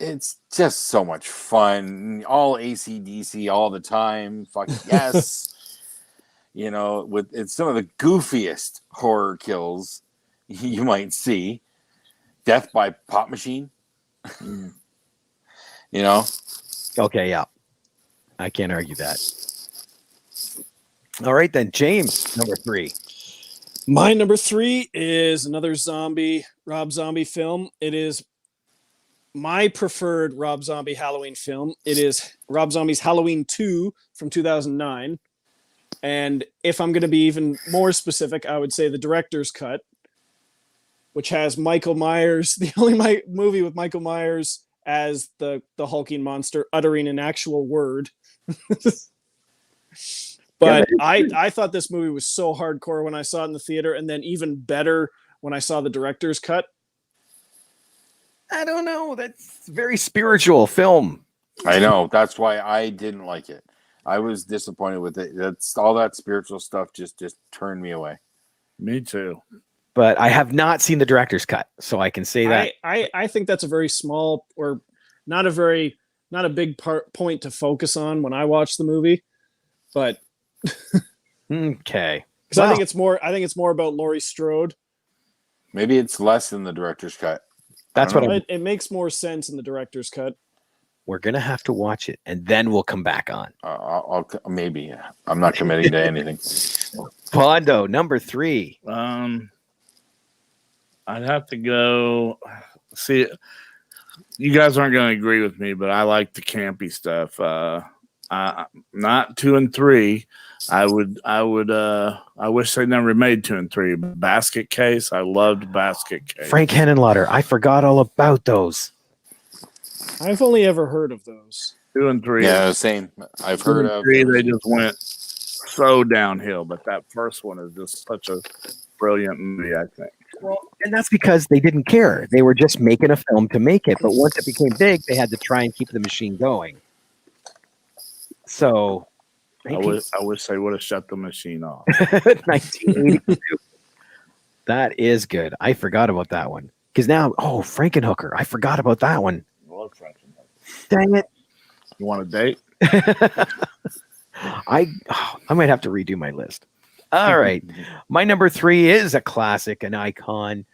It's just so much fun. All AC/DC all the time. Fuck yes. It's some of the goofiest horror kills you might see. Death by pop machine. Okay, yeah. I can't argue that. All right, then, James, number 3. My number 3 is another Rob Zombie film. It is my preferred Rob Zombie Halloween film. It is Rob Zombie's Halloween 2 from 2009. And if I'm going to be even more specific, I would say the director's cut, which has Michael Myers, the only movie with Michael Myers as the hulking monster uttering an actual word. But I thought this movie was so hardcore when I saw it in the theater, and then even better when I saw the director's cut. I don't know. That's a very spiritual film. I know. That's why I didn't like it. I was disappointed with it. That's all that spiritual stuff just turned me away. Me too. But I have not seen the director's cut, so I can say that. I think that's a very small or not a big point to focus on when I watch the movie. But okay. Because I think it's more about Laurie Strode. Maybe it's less than the director's cut. That's what it makes more sense in the director's cut. We're gonna have to watch it, and then we'll come back on. I'll maybe. I'm not committing to anything. Pondo, number 3. I'd have to go. See, you guys aren't going to agree with me, but I like the campy stuff. Not 2 and 3. I wish they never made 2 and 3. But Basket Case, I loved Basket Case. Frank Henenlotter, I forgot all about those. I've only ever heard of those. 2 and 3. Yeah, same. I've heard of 3. They just went so downhill, but that first one is just such a brilliant movie, I think. Well, and that's because they didn't care. They were just making a film to make it. But once it became big, they had to try and keep the machine going. So, I wish they would have shut the machine off. 1982. That is good. I forgot about that one. Because now, Frankenhooker. I forgot about that one. Dang it. You want a date? I might have to redo my list. All right. My number 3 is a classic, an icon.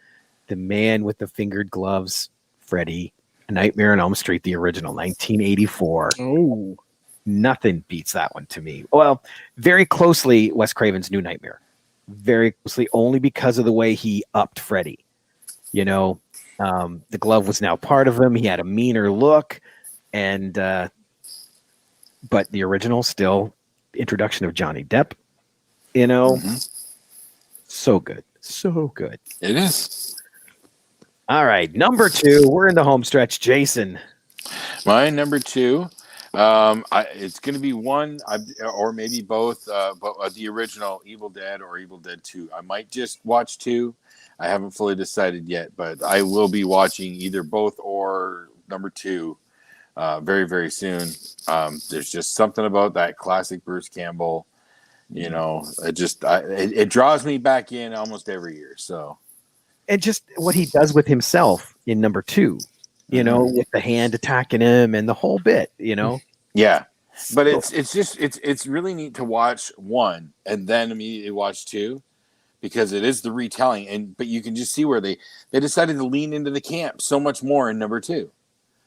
The Man with the Fingered Gloves, Freddy. A Nightmare on Elm Street, the original, 1984. Oh. Nothing beats that one to me. Well, very closely, Wes Craven's New Nightmare. Very closely, only because of the way he upped Freddy. The glove was now part of him. He had a meaner look. And but the original, still, introduction of Johnny Depp. So good. So good. It is. All right. Number 2. We're in the home stretch. Jason. My number 2. It's going to be one, or maybe both, but the original Evil Dead or Evil Dead 2. I might just watch 2. I haven't fully decided yet, but I will be watching either both or number 2 very, very soon. There's just something about that classic Bruce Campbell. It draws me back in almost every year. So, and just what he does with himself in number 2, with the hand attacking him and the whole bit, Yeah. But it's really neat to watch one and then immediately watch two, because it is the retelling, but you can just see where they decided to lean into the camp so much more in number two,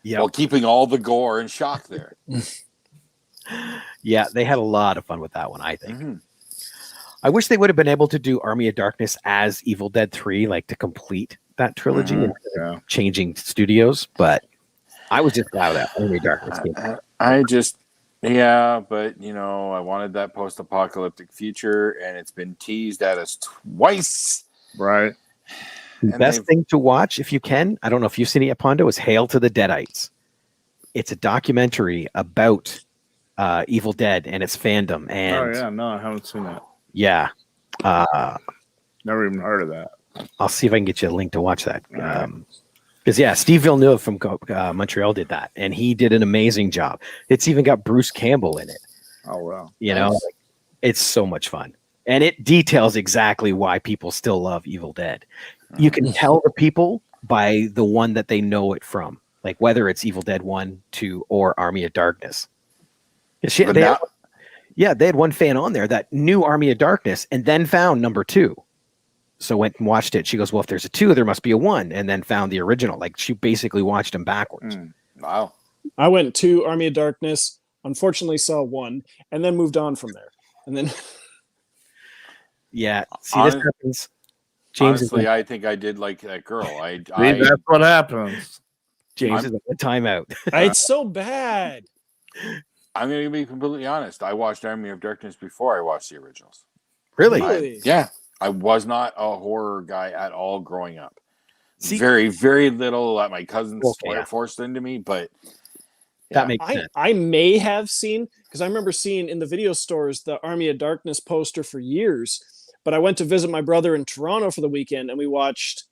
while keeping all the gore and shock there. Yeah, they had a lot of fun with that one, I think. I wish they would have been able to do Army of Darkness as Evil Dead 3, like to complete that trilogy instead of changing studios, but I was just glad that Army of Darkness came out. But I wanted that post-apocalyptic future, and it's been teased at us twice. Right. The best thing to watch, if you can, I don't know if you've seen it yet, Pondo, is Hail to the Deadites. It's a documentary about Evil Dead and its fandom. And no, I haven't seen that. Yeah. Never even heard of that. I'll see if I can get you a link to watch that. Because, Steve Villeneuve from Montreal did that, and he did an amazing job. It's even got Bruce Campbell in it. Oh, wow. It's so much fun. And it details exactly why people still love Evil Dead. You can tell the people by the one that they know it from, like whether it's Evil Dead 1, 2, or Army of Darkness. They had one fan on there that knew Army of Darkness and then found number 2. So went and watched it. She goes, well, if there's a 2, there must be a 1, and then found the original. Like, she basically watched them backwards. Wow. I went to Army of Darkness, unfortunately saw 1, and then moved on from there. And then this happens. James, honestly, I think I did like that girl. That's what happens. James is at the timeout. It's so bad. I'm going to be completely honest. I watched Army of Darkness before I watched the originals. Really? I was not a horror guy at all growing up. Very, very little that my cousins forced into me, but that makes sense. I may have seen, because I remember seeing in the video stores the Army of Darkness poster for years, but I went to visit my brother in Toronto for the weekend, and we watched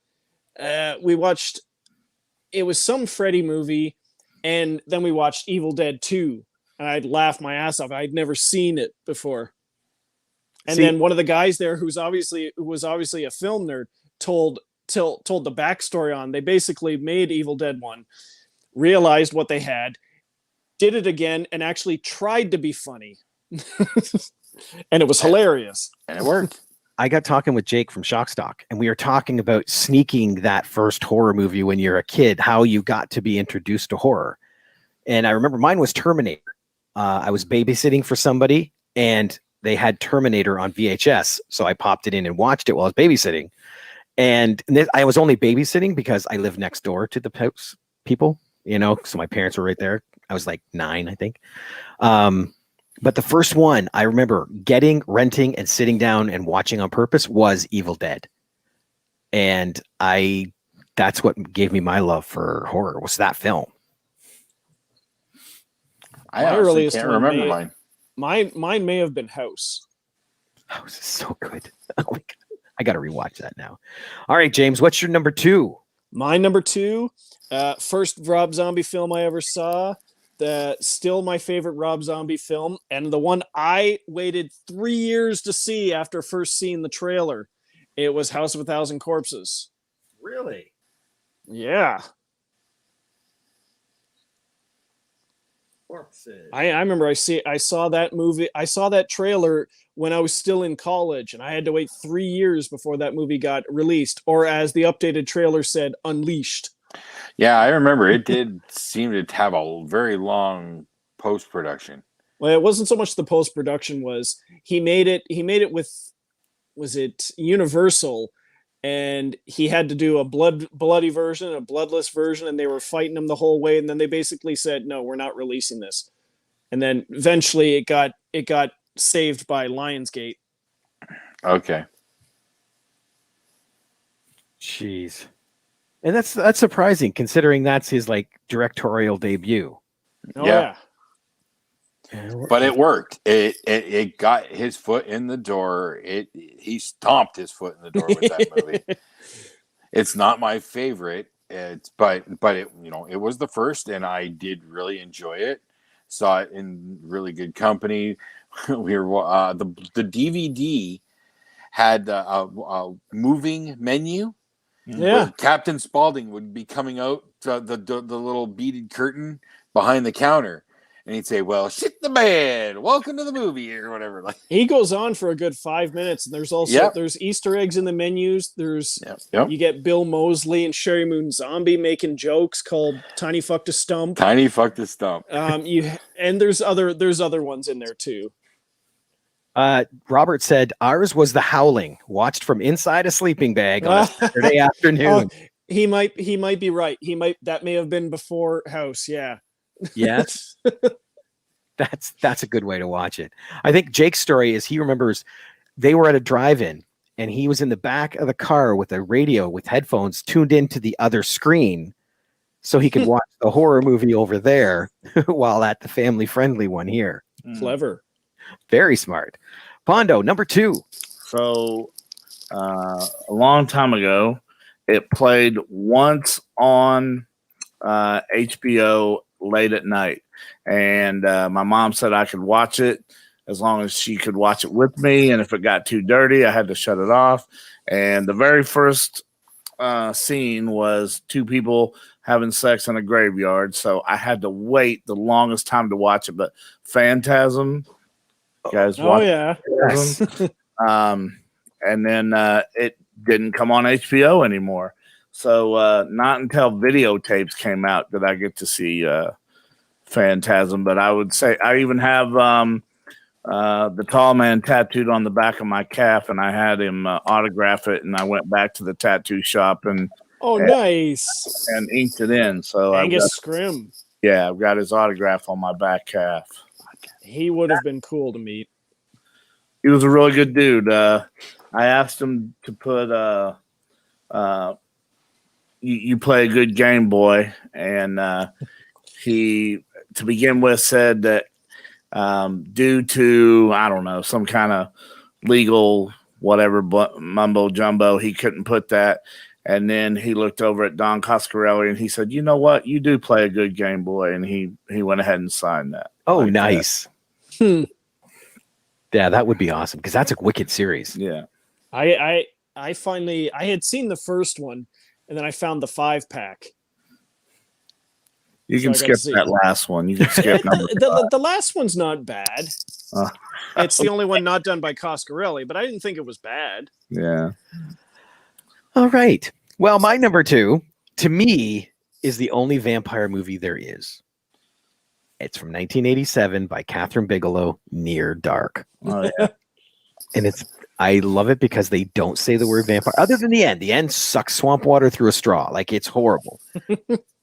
it was some Freddy movie, and then we watched Evil Dead 2, and I'd laughed my ass off. I'd never seen it before. And then one of the guys there who was obviously a film nerd told the backstory on. They basically made Evil Dead 1, realized what they had, did it again, and actually tried to be funny. And it was hilarious. And it worked. I got talking with Jake from Shockstock, and we were talking about sneaking that first horror movie when you're a kid, how you got to be introduced to horror. And I remember mine was Terminator. I was babysitting for somebody, and they had Terminator on VHS. So I popped it in and watched it while I was babysitting. And I was only babysitting because I lived next door to the people, so my parents were right there. I was like 9, I think. But the first one I remember renting, and sitting down and watching on purpose was Evil Dead. And that's what gave me my love for horror, was that film. I really can't remember mine. Mine may have been House. House is so good. Oh my God. I got to rewatch that now. All right, James, what's your number 2? My number 2, first Rob Zombie film I ever saw. Still my favorite Rob Zombie film, and the one I waited 3 years to see after first seeing the trailer. It was House of a Thousand Corpses. Really? Yeah. Corpses. I remember I saw that movie. I saw that trailer when I was still in college, and I had to wait 3 years before that movie got released, or as the updated trailer said, unleashed. Yeah, I remember it did seem to have a very long post-production. Well, it wasn't so much the post-production was he made it with, was it Universal, and he had to do a bloody version, a bloodless version, and they were fighting him the whole way, and then they basically said, no, we're not releasing this. And then eventually it got saved by Lionsgate. Okay. Jeez. And that's surprising, considering that's his directorial debut. Oh yeah. But it worked. It got his foot in the door. He stomped his foot in the door with that movie. It's not my favorite. But it it was the first, and I did really enjoy it. Saw it in really good company. We were the DVD had a moving menu. Yeah, Captain Spaulding would be coming out the little beaded curtain behind the counter, and he'd say, "Well, shit the bed. Welcome to the movie," or whatever. Like he goes on for a good 5 minutes, and there's also there's Easter eggs in the menus. There's you get Bill Moseley and Sherry Moon Zombie making jokes called "Tiny Fuck to Stump." Tiny Fuck to Stump. And there's other ones in there too. Robert said ours was The Howling, watched from inside a sleeping bag on a Saturday afternoon. He might be right. That may have been before House. Yeah. Yes. That's a good way to watch it. I think Jake's story is he remembers they were at a drive-in and he was in the back of the car with a radio with headphones tuned into the other screen so he could watch the horror movie over there while at the family-friendly one here. Clever. Very smart. Pondo, number 2. So a long time ago, it played once on HBO late at night. And my mom said I could watch it as long as she could watch it with me. And if it got too dirty, I had to shut it off. And the very first scene was 2 people having sex in a graveyard. So I had to wait the longest time to watch it. But Phantasm, you guys watch Phantasm? And then it didn't come on HBO anymore. So not until videotapes came out did I get to see Phantasm. But I would say I even have the tall man tattooed on the back of my calf, and I had him autograph it, and I went back to the tattoo shop and nice and inked it in. So Angus Scrim. Yeah, I've got his autograph on my back calf. He would have been cool to meet. He was a really good dude. I asked him to put you play a good game, boy, and he, to begin with, said that due to, I don't know, some kind of legal whatever mumbo jumbo, he couldn't put that. And then he looked over at Don Coscarelli and he said, "You know what? You do play a good game, boy." And he went ahead and signed that. Oh, like nice. Yeah, that would be awesome because that's a wicked series. Yeah. I finally, I had seen the first one and then I found the 5-pack. You can skip that last one. You can skip number 5. The last one's not bad. It's the only one not done by Coscarelli, but I didn't think it was bad. Yeah. All right. Well, my number 2, to me, is the only vampire movie there is. It's from 1987 by Catherine Bigelow, Near Dark. Oh, yeah. And I love it because they don't say the word vampire, other than the end. The end sucks swamp water through a straw. Like, it's horrible.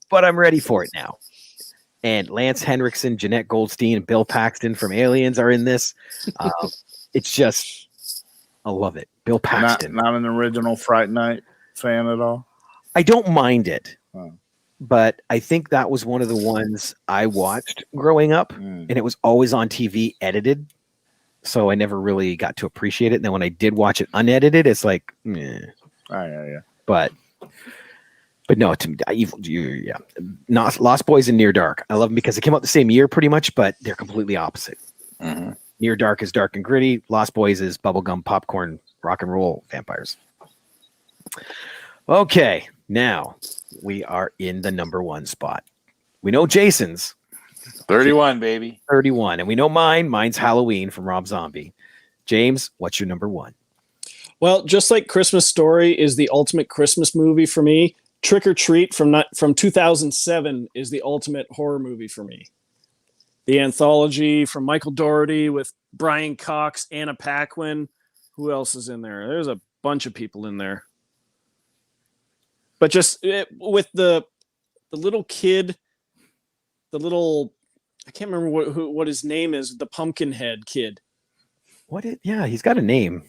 But I'm ready for it now. And Lance Henriksen, Jeanette Goldstein, and Bill Paxton from Aliens are in this. It's just, I love it. Bill Paxton. Not an original Fright Night fan at all? I don't mind it. But I think that was one of the ones I watched growing up, and it was always on TV edited. So I never really got to appreciate it. And then when I did watch it unedited, it's like, meh. Yeah. But no, to me, yeah. Not Lost Boys and Near Dark. I love them because they came out the same year pretty much, but they're completely opposite. Mm-hmm. Near Dark is dark and gritty. Lost Boys is bubblegum, popcorn, rock and roll vampires. Okay, now we are in the number 1 spot. We know Jason's 31, baby. 31. And we know mine. Mine's Halloween from Rob Zombie. James, what's your number 1? Well, just like Christmas Story is the ultimate Christmas movie for me, Trick or Treat from 2007 is the ultimate horror movie for me. The anthology from Michael Dougherty with Brian Cox, Anna Paquin. Who else is in there? There's a bunch of people in there. But just with the little kid, I can't remember what his name is, the Pumpkinhead kid. Yeah, he's got a name.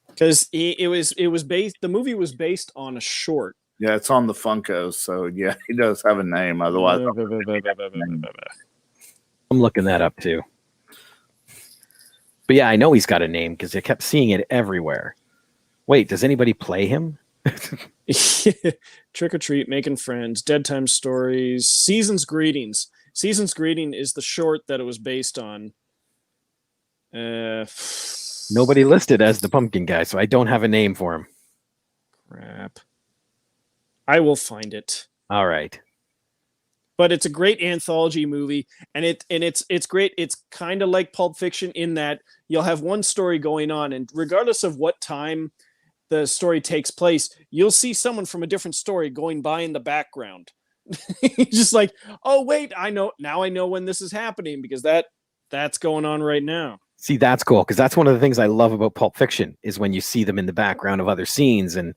Because the movie was based on a short. Yeah, it's on the Funkos, so yeah, he does have a name. Otherwise, I'm looking that up too. But yeah, I know he's got a name because I kept seeing it everywhere. Wait, does anybody play him? Trick or Treat, Making Friends, Dead Time Stories, Season's Greetings. Season's Greeting is the short that it was based on. Nobody listed as the pumpkin guy, so I don't have a name for him. Crap. I will find it. All right. but it's a great anthology movie, and it's great. It's kind of like Pulp Fiction in that you'll have one story going on, and regardless of what time the story takes place, you'll see someone from a different story going by in the background. Just like, oh wait, I know when this is happening because that's going on right now. See, that's cool because that's one of the things I love about Pulp Fiction is when you see them in the background of other scenes, and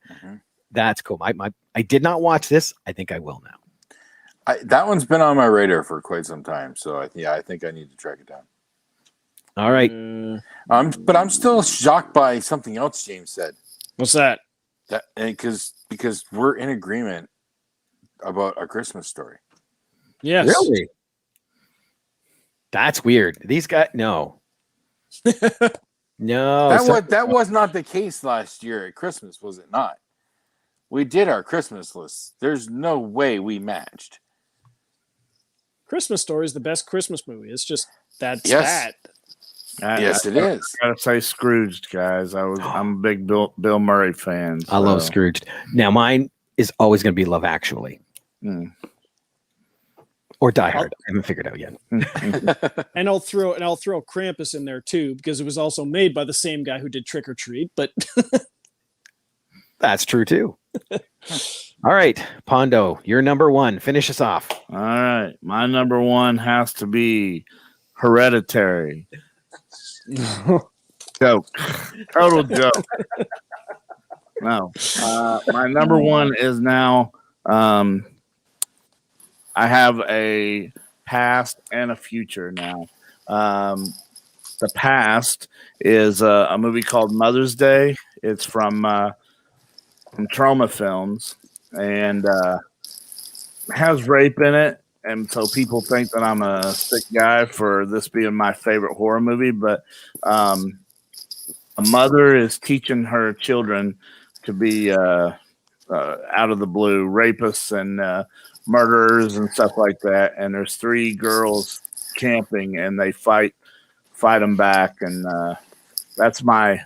that's cool. I did not watch this. I think I will now. That one's been on my radar for quite some time, so I think I need to track it down. All right. But I'm still shocked by something else James said. What's that? Because we're in agreement about A Christmas Story. Yes. Really? That's weird. These guys, no. No. That was not the case last year at Christmas, was it not? We did our Christmas list. There's no way we matched. Christmas Story is the best Christmas movie. It's just that. Yes, it is. I gotta say Scrooged, guys. I'm a big Bill Murray fan. So. I love Scrooged. Now mine is always going to be Love Actually. Or Die Hard. I haven't figured out yet. And I'll throw Krampus in there too because it was also made by the same guy who did Trick or Treat. But that's true too. All right, Pondo, you're number one. Finish us off. All right, my number one has to be Hereditary. Joke. Total joke. No. My number one is now I have a past and a future now. The past is a movie called Mother's Day. It's from Trauma Films, and has rape in it. And so people think that I'm a sick guy for this being my favorite horror movie. But a mother is teaching her children to be out of the blue rapists and murderers and stuff like that. And there's 3 girls camping, and they fight them back. And that's my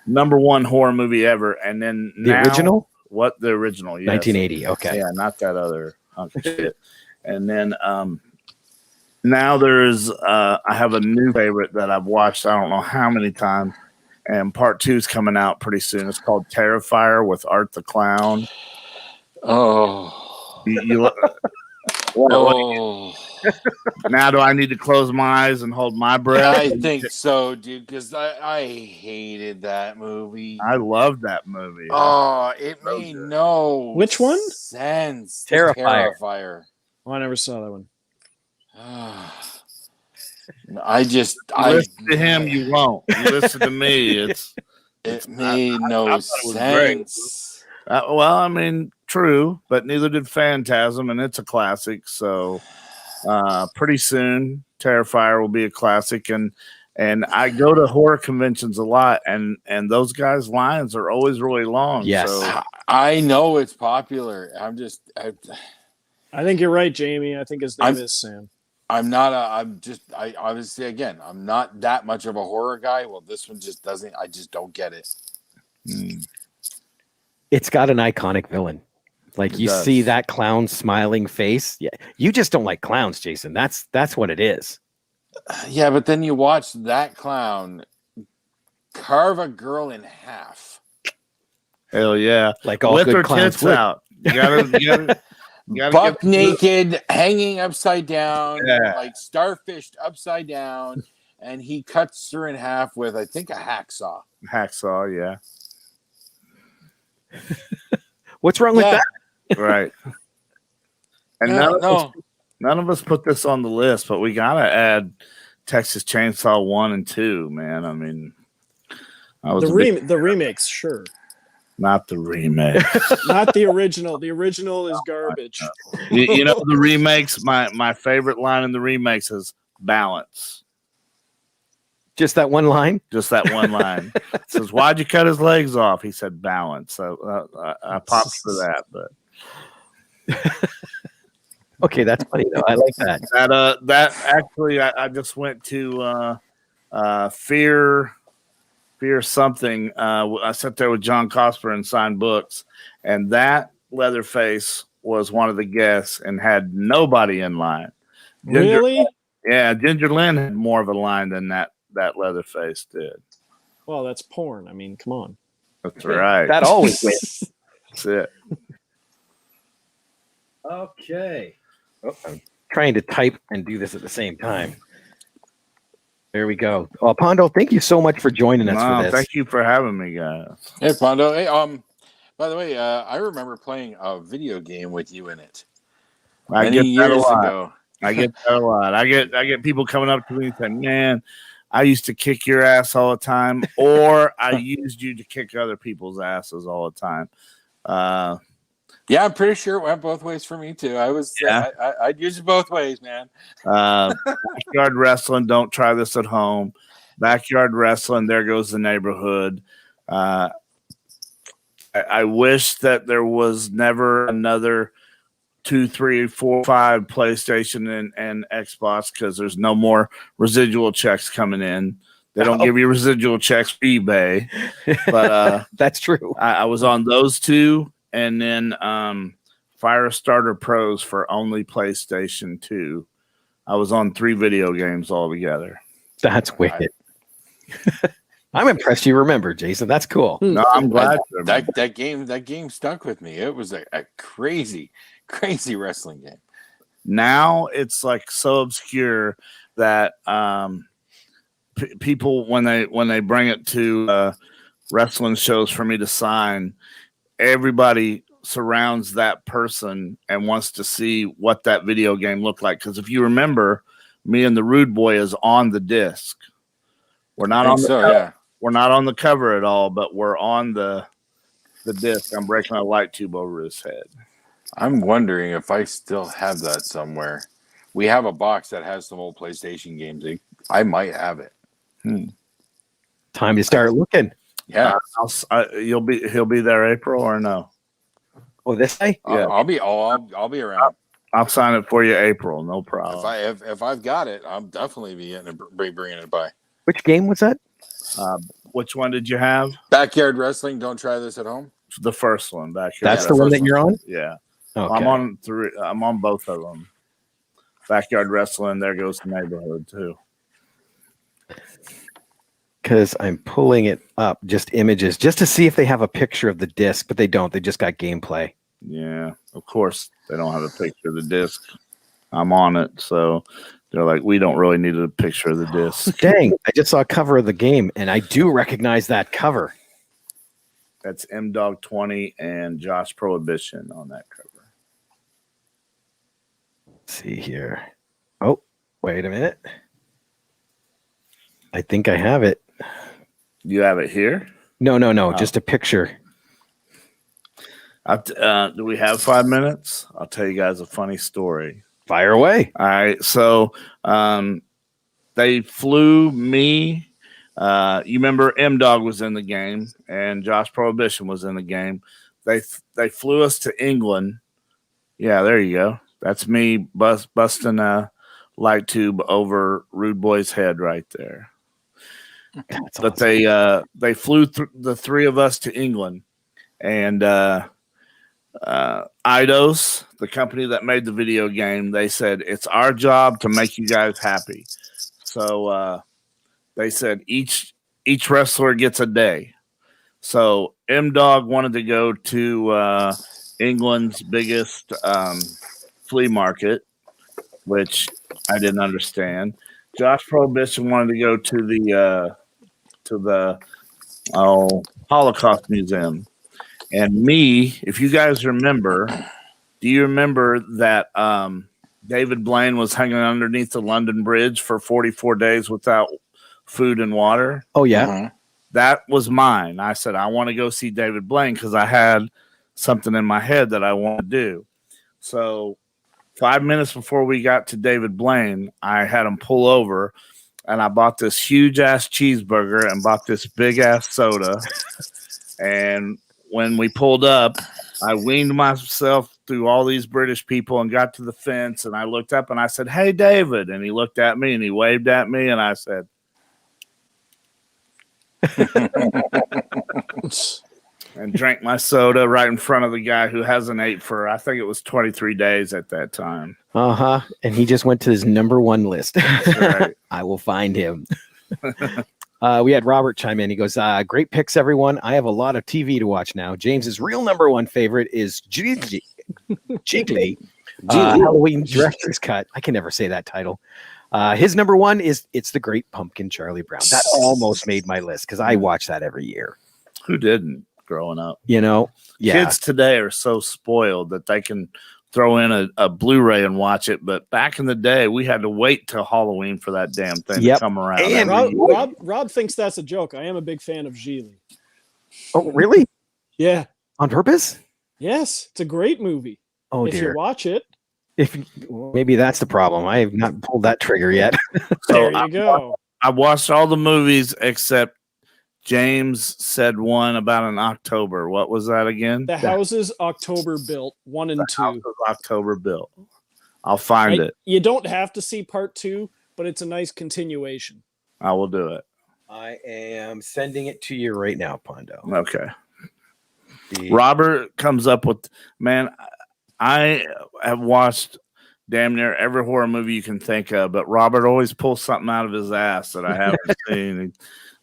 number one horror movie ever. And then the original? What the original? Yes. 1980. Okay. Yeah, not that other hunk of shit. And then now there's I have a new favorite that I've watched I don't know how many times, and part 2 is coming out pretty soon. It's called Terrifier with Art the Clown. Oh. Now do I need to close my eyes and hold my breath? I think so, dude, because I hated that movie. I love that movie. Oh, it made no Which one? sense. Terrifier. Oh, I never saw that one. Listen to him, you won't. You listen to me. It made no sense. Well, I mean, true, but neither did Phantasm, and it's a classic. So pretty soon, Terrifier will be a classic. And I go to horror conventions a lot, and those guys' lines are always really long. Yes, so. I know it's popular. I think you're right, Jamie. I think his name is Sam. I'm not obviously, again, I'm not that much of a horror guy. Well, this one just doesn't, I just don't get it. It's got an iconic villain. Like you see that clown smiling face. Yeah. You just don't like clowns, Jason. That's what it is. Yeah. But then you watch that clown carve a girl in half. Hell yeah. Like all with good her clowns tits would. out. You gotta buck naked, hanging upside down, Yeah. like starfished upside down, and he cuts her in half with, I think, a hacksaw. Hacksaw, yeah. What's wrong with that? Right. And none of us put this on the list, but we gotta add Texas Chainsaw 1 and 2, man. I mean, the remakes, sure. Not the remake. Not the original. The original is garbage. You know the remakes. My favorite line in the remakes is balance. Just that one line? Just that one line. It says, "Why'd you cut his legs off?" He said, "Balance." So I popped for that, but okay, that's funny though. I like that. That actually, I just went to Fear something. I sat there with John Cosper and signed books, and that Leatherface was one of the guests and had nobody in line. Really? Yeah, Ginger Lynn had more of a line than that Leatherface did. Well, that's porn. I mean, come on. That's right. That always wins. That's it. Okay. Oh, I'm trying to type and do this at the same time. There we go. Well, Pondo, thank you so much for joining us for this. Thank you for having me, guys. Hey, Pondo. Hey, by the way, I remember playing a video game with you in it many years ago. I get that a lot. I get people coming up to me and saying, "Man, I used to kick your ass all the time," or "I used you to kick other people's asses all the time." Yeah, I'm pretty sure it went both ways for me too. I'd use it both ways, man. Backyard wrestling, don't try this at home. Backyard wrestling, there goes the neighborhood. I wish that there was never another 2, 3, 4, 5 PlayStation and Xbox, because there's no more residual checks coming in. They don't give you residual checks for eBay. But that's true. I was on those two, and then Firestarter Pros for only PlayStation 2. I was on 3 video games altogether. That's wicked. I'm impressed you remember, Jason. That's cool. No, I'm glad that game stuck with me. It was a crazy wrestling game. Now it's like so obscure that people, when they bring it to wrestling shows for me to sign, everybody surrounds that person and wants to see what that video game looked like. Because if you remember, me and the Rude Boy is on the disc. We're not on the cover. Yeah. We're not on the cover at all, but we're on the disc. I'm breaking a light tube over his head. I'm wondering if I still have that somewhere. We have a box that has some old PlayStation games. I might have it. Time to start looking. Yeah, he'll be there April or no? Oh, this day? Yeah, I'll be around. I'll sign it for you April. No problem. If I've got it, I'll definitely be bringing it by. Which game was that? Which one did you have? Backyard Wrestling. Don't try this at home. The first one. Backyard. That's the one that you're on? Yeah. Okay. I'm on 3. I'm on both of them. Backyard Wrestling. There goes the neighborhood too. Because I'm pulling it up, just images, just to see if they have a picture of the disc, but they don't. They just got gameplay. Yeah, of course they don't have a picture of the disc. I'm on it, so they're like, we don't really need a picture of the disc. Dang, I just saw a cover of the game, and I do recognize that cover. That's M-Dog 20 and Josh Prohibition on that cover. Let's see here. Oh, wait a minute. I think I have it. You have it here? No, just a picture. Do we have 5 minutes? I'll tell you guys a funny story. Fire away. All right. So they flew me. You remember M-Dog was in the game and Josh Prohibition was in the game. They flew us to England. Yeah, there you go. That's me busting a light tube over Rude Boy's head right there. That's but awesome. they flew the 3 of us to England, and Eidos, the company that made the video game, they said it's our job to make you guys happy. So they said each wrestler gets a day. So M-Dog wanted to go to England's biggest flea market, which I didn't understand. Josh Prohibition wanted to go to the Holocaust Museum. And me, if you guys remember, do you remember that David Blaine was hanging underneath the London Bridge for 44 days without food and water? Oh, yeah. Uh-huh. That was mine. I said, I want to go see David Blaine because I had something in my head that I want to do. So 5 minutes before we got to David Blaine, I had him pull over, and I bought this huge-ass cheeseburger and bought this big-ass soda. And when we pulled up, I weaned myself through all these British people and got to the fence, and I looked up, and I said, hey, David. And he looked at me, and he waved at me, and I said... and drank my soda right in front of the guy who hasn't ate for, I think it was 23 days at that time. And he just went to his number one list. That's right. I will find him. We had Robert chime in. He goes, great picks, everyone. I have a lot of TV to watch now. James's real number one favorite is Jiggly. Halloween Director's Cut. I can never say that title. His number one is It's the Great Pumpkin, Charlie Brown. That almost made my list because I watch that every year. Who didn't growing up? You know, Kids today are so spoiled that they can throw in a Blu-ray and watch it. But back in the day, we had to wait till Halloween for that damn thing to come around. And Rob thinks that's a joke. I am a big fan of Gigli. Oh, really? Yeah. On purpose? Yes. It's a great movie. Oh, if dear. you watch it. Maybe that's the problem. I have not pulled that trigger yet. There you go. I watched all the movies except James said one about an October. What was that again? The Houses October Built 1 and 2. Houses October Built. I'll find it. You don't have to see part 2, but it's a nice continuation. I will do it. I am sending it to you right now, Pondo. Okay. Robert comes up with, man, I have watched damn near every horror movie you can think of, but Robert always pulls something out of his ass that I haven't seen.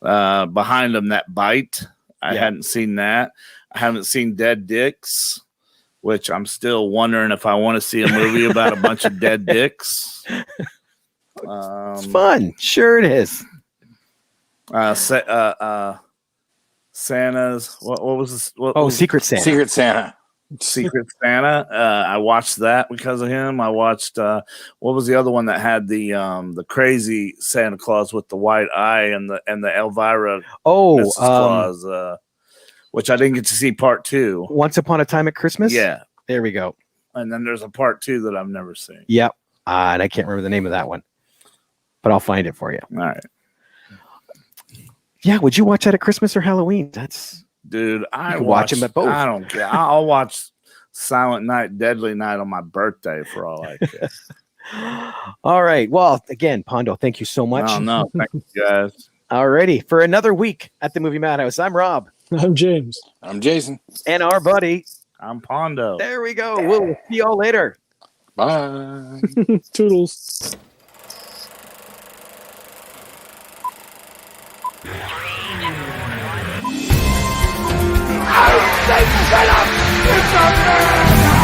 Behind him, That Bite. I hadn't seen that. I haven't seen Dead Dicks, which I'm still wondering if I want to see a movie about a bunch of dead dicks. It's fun. Sure it is. Santa's what was this? Secret Santa. Secret Santa. Secret Santa. I watched that because of him. I watched what was the other one that had the crazy Santa Claus with the white eye and the Elvira Mrs. Claus, which I didn't get to see part 2. Once Upon a Time at Christmas? Yeah. There we go. And then there's a part 2 that I've never seen. Yep. And I can't remember the name of that one, but I'll find it for you. All right. Yeah. Would you watch that at Christmas or Halloween? Dude, I watch them at both. I don't care. I'll watch Silent Night, Deadly Night on my birthday for all I care. All right. Well, again, Pondo, thank you so much. No, thank you guys. All righty. For another week at the Movie Madhouse, I'm Rob. I'm James. I'm Jason. And our buddy. I'm Pondo. There we go. We'll see y'all later. Bye. Toodles. I say shut up! It's a man!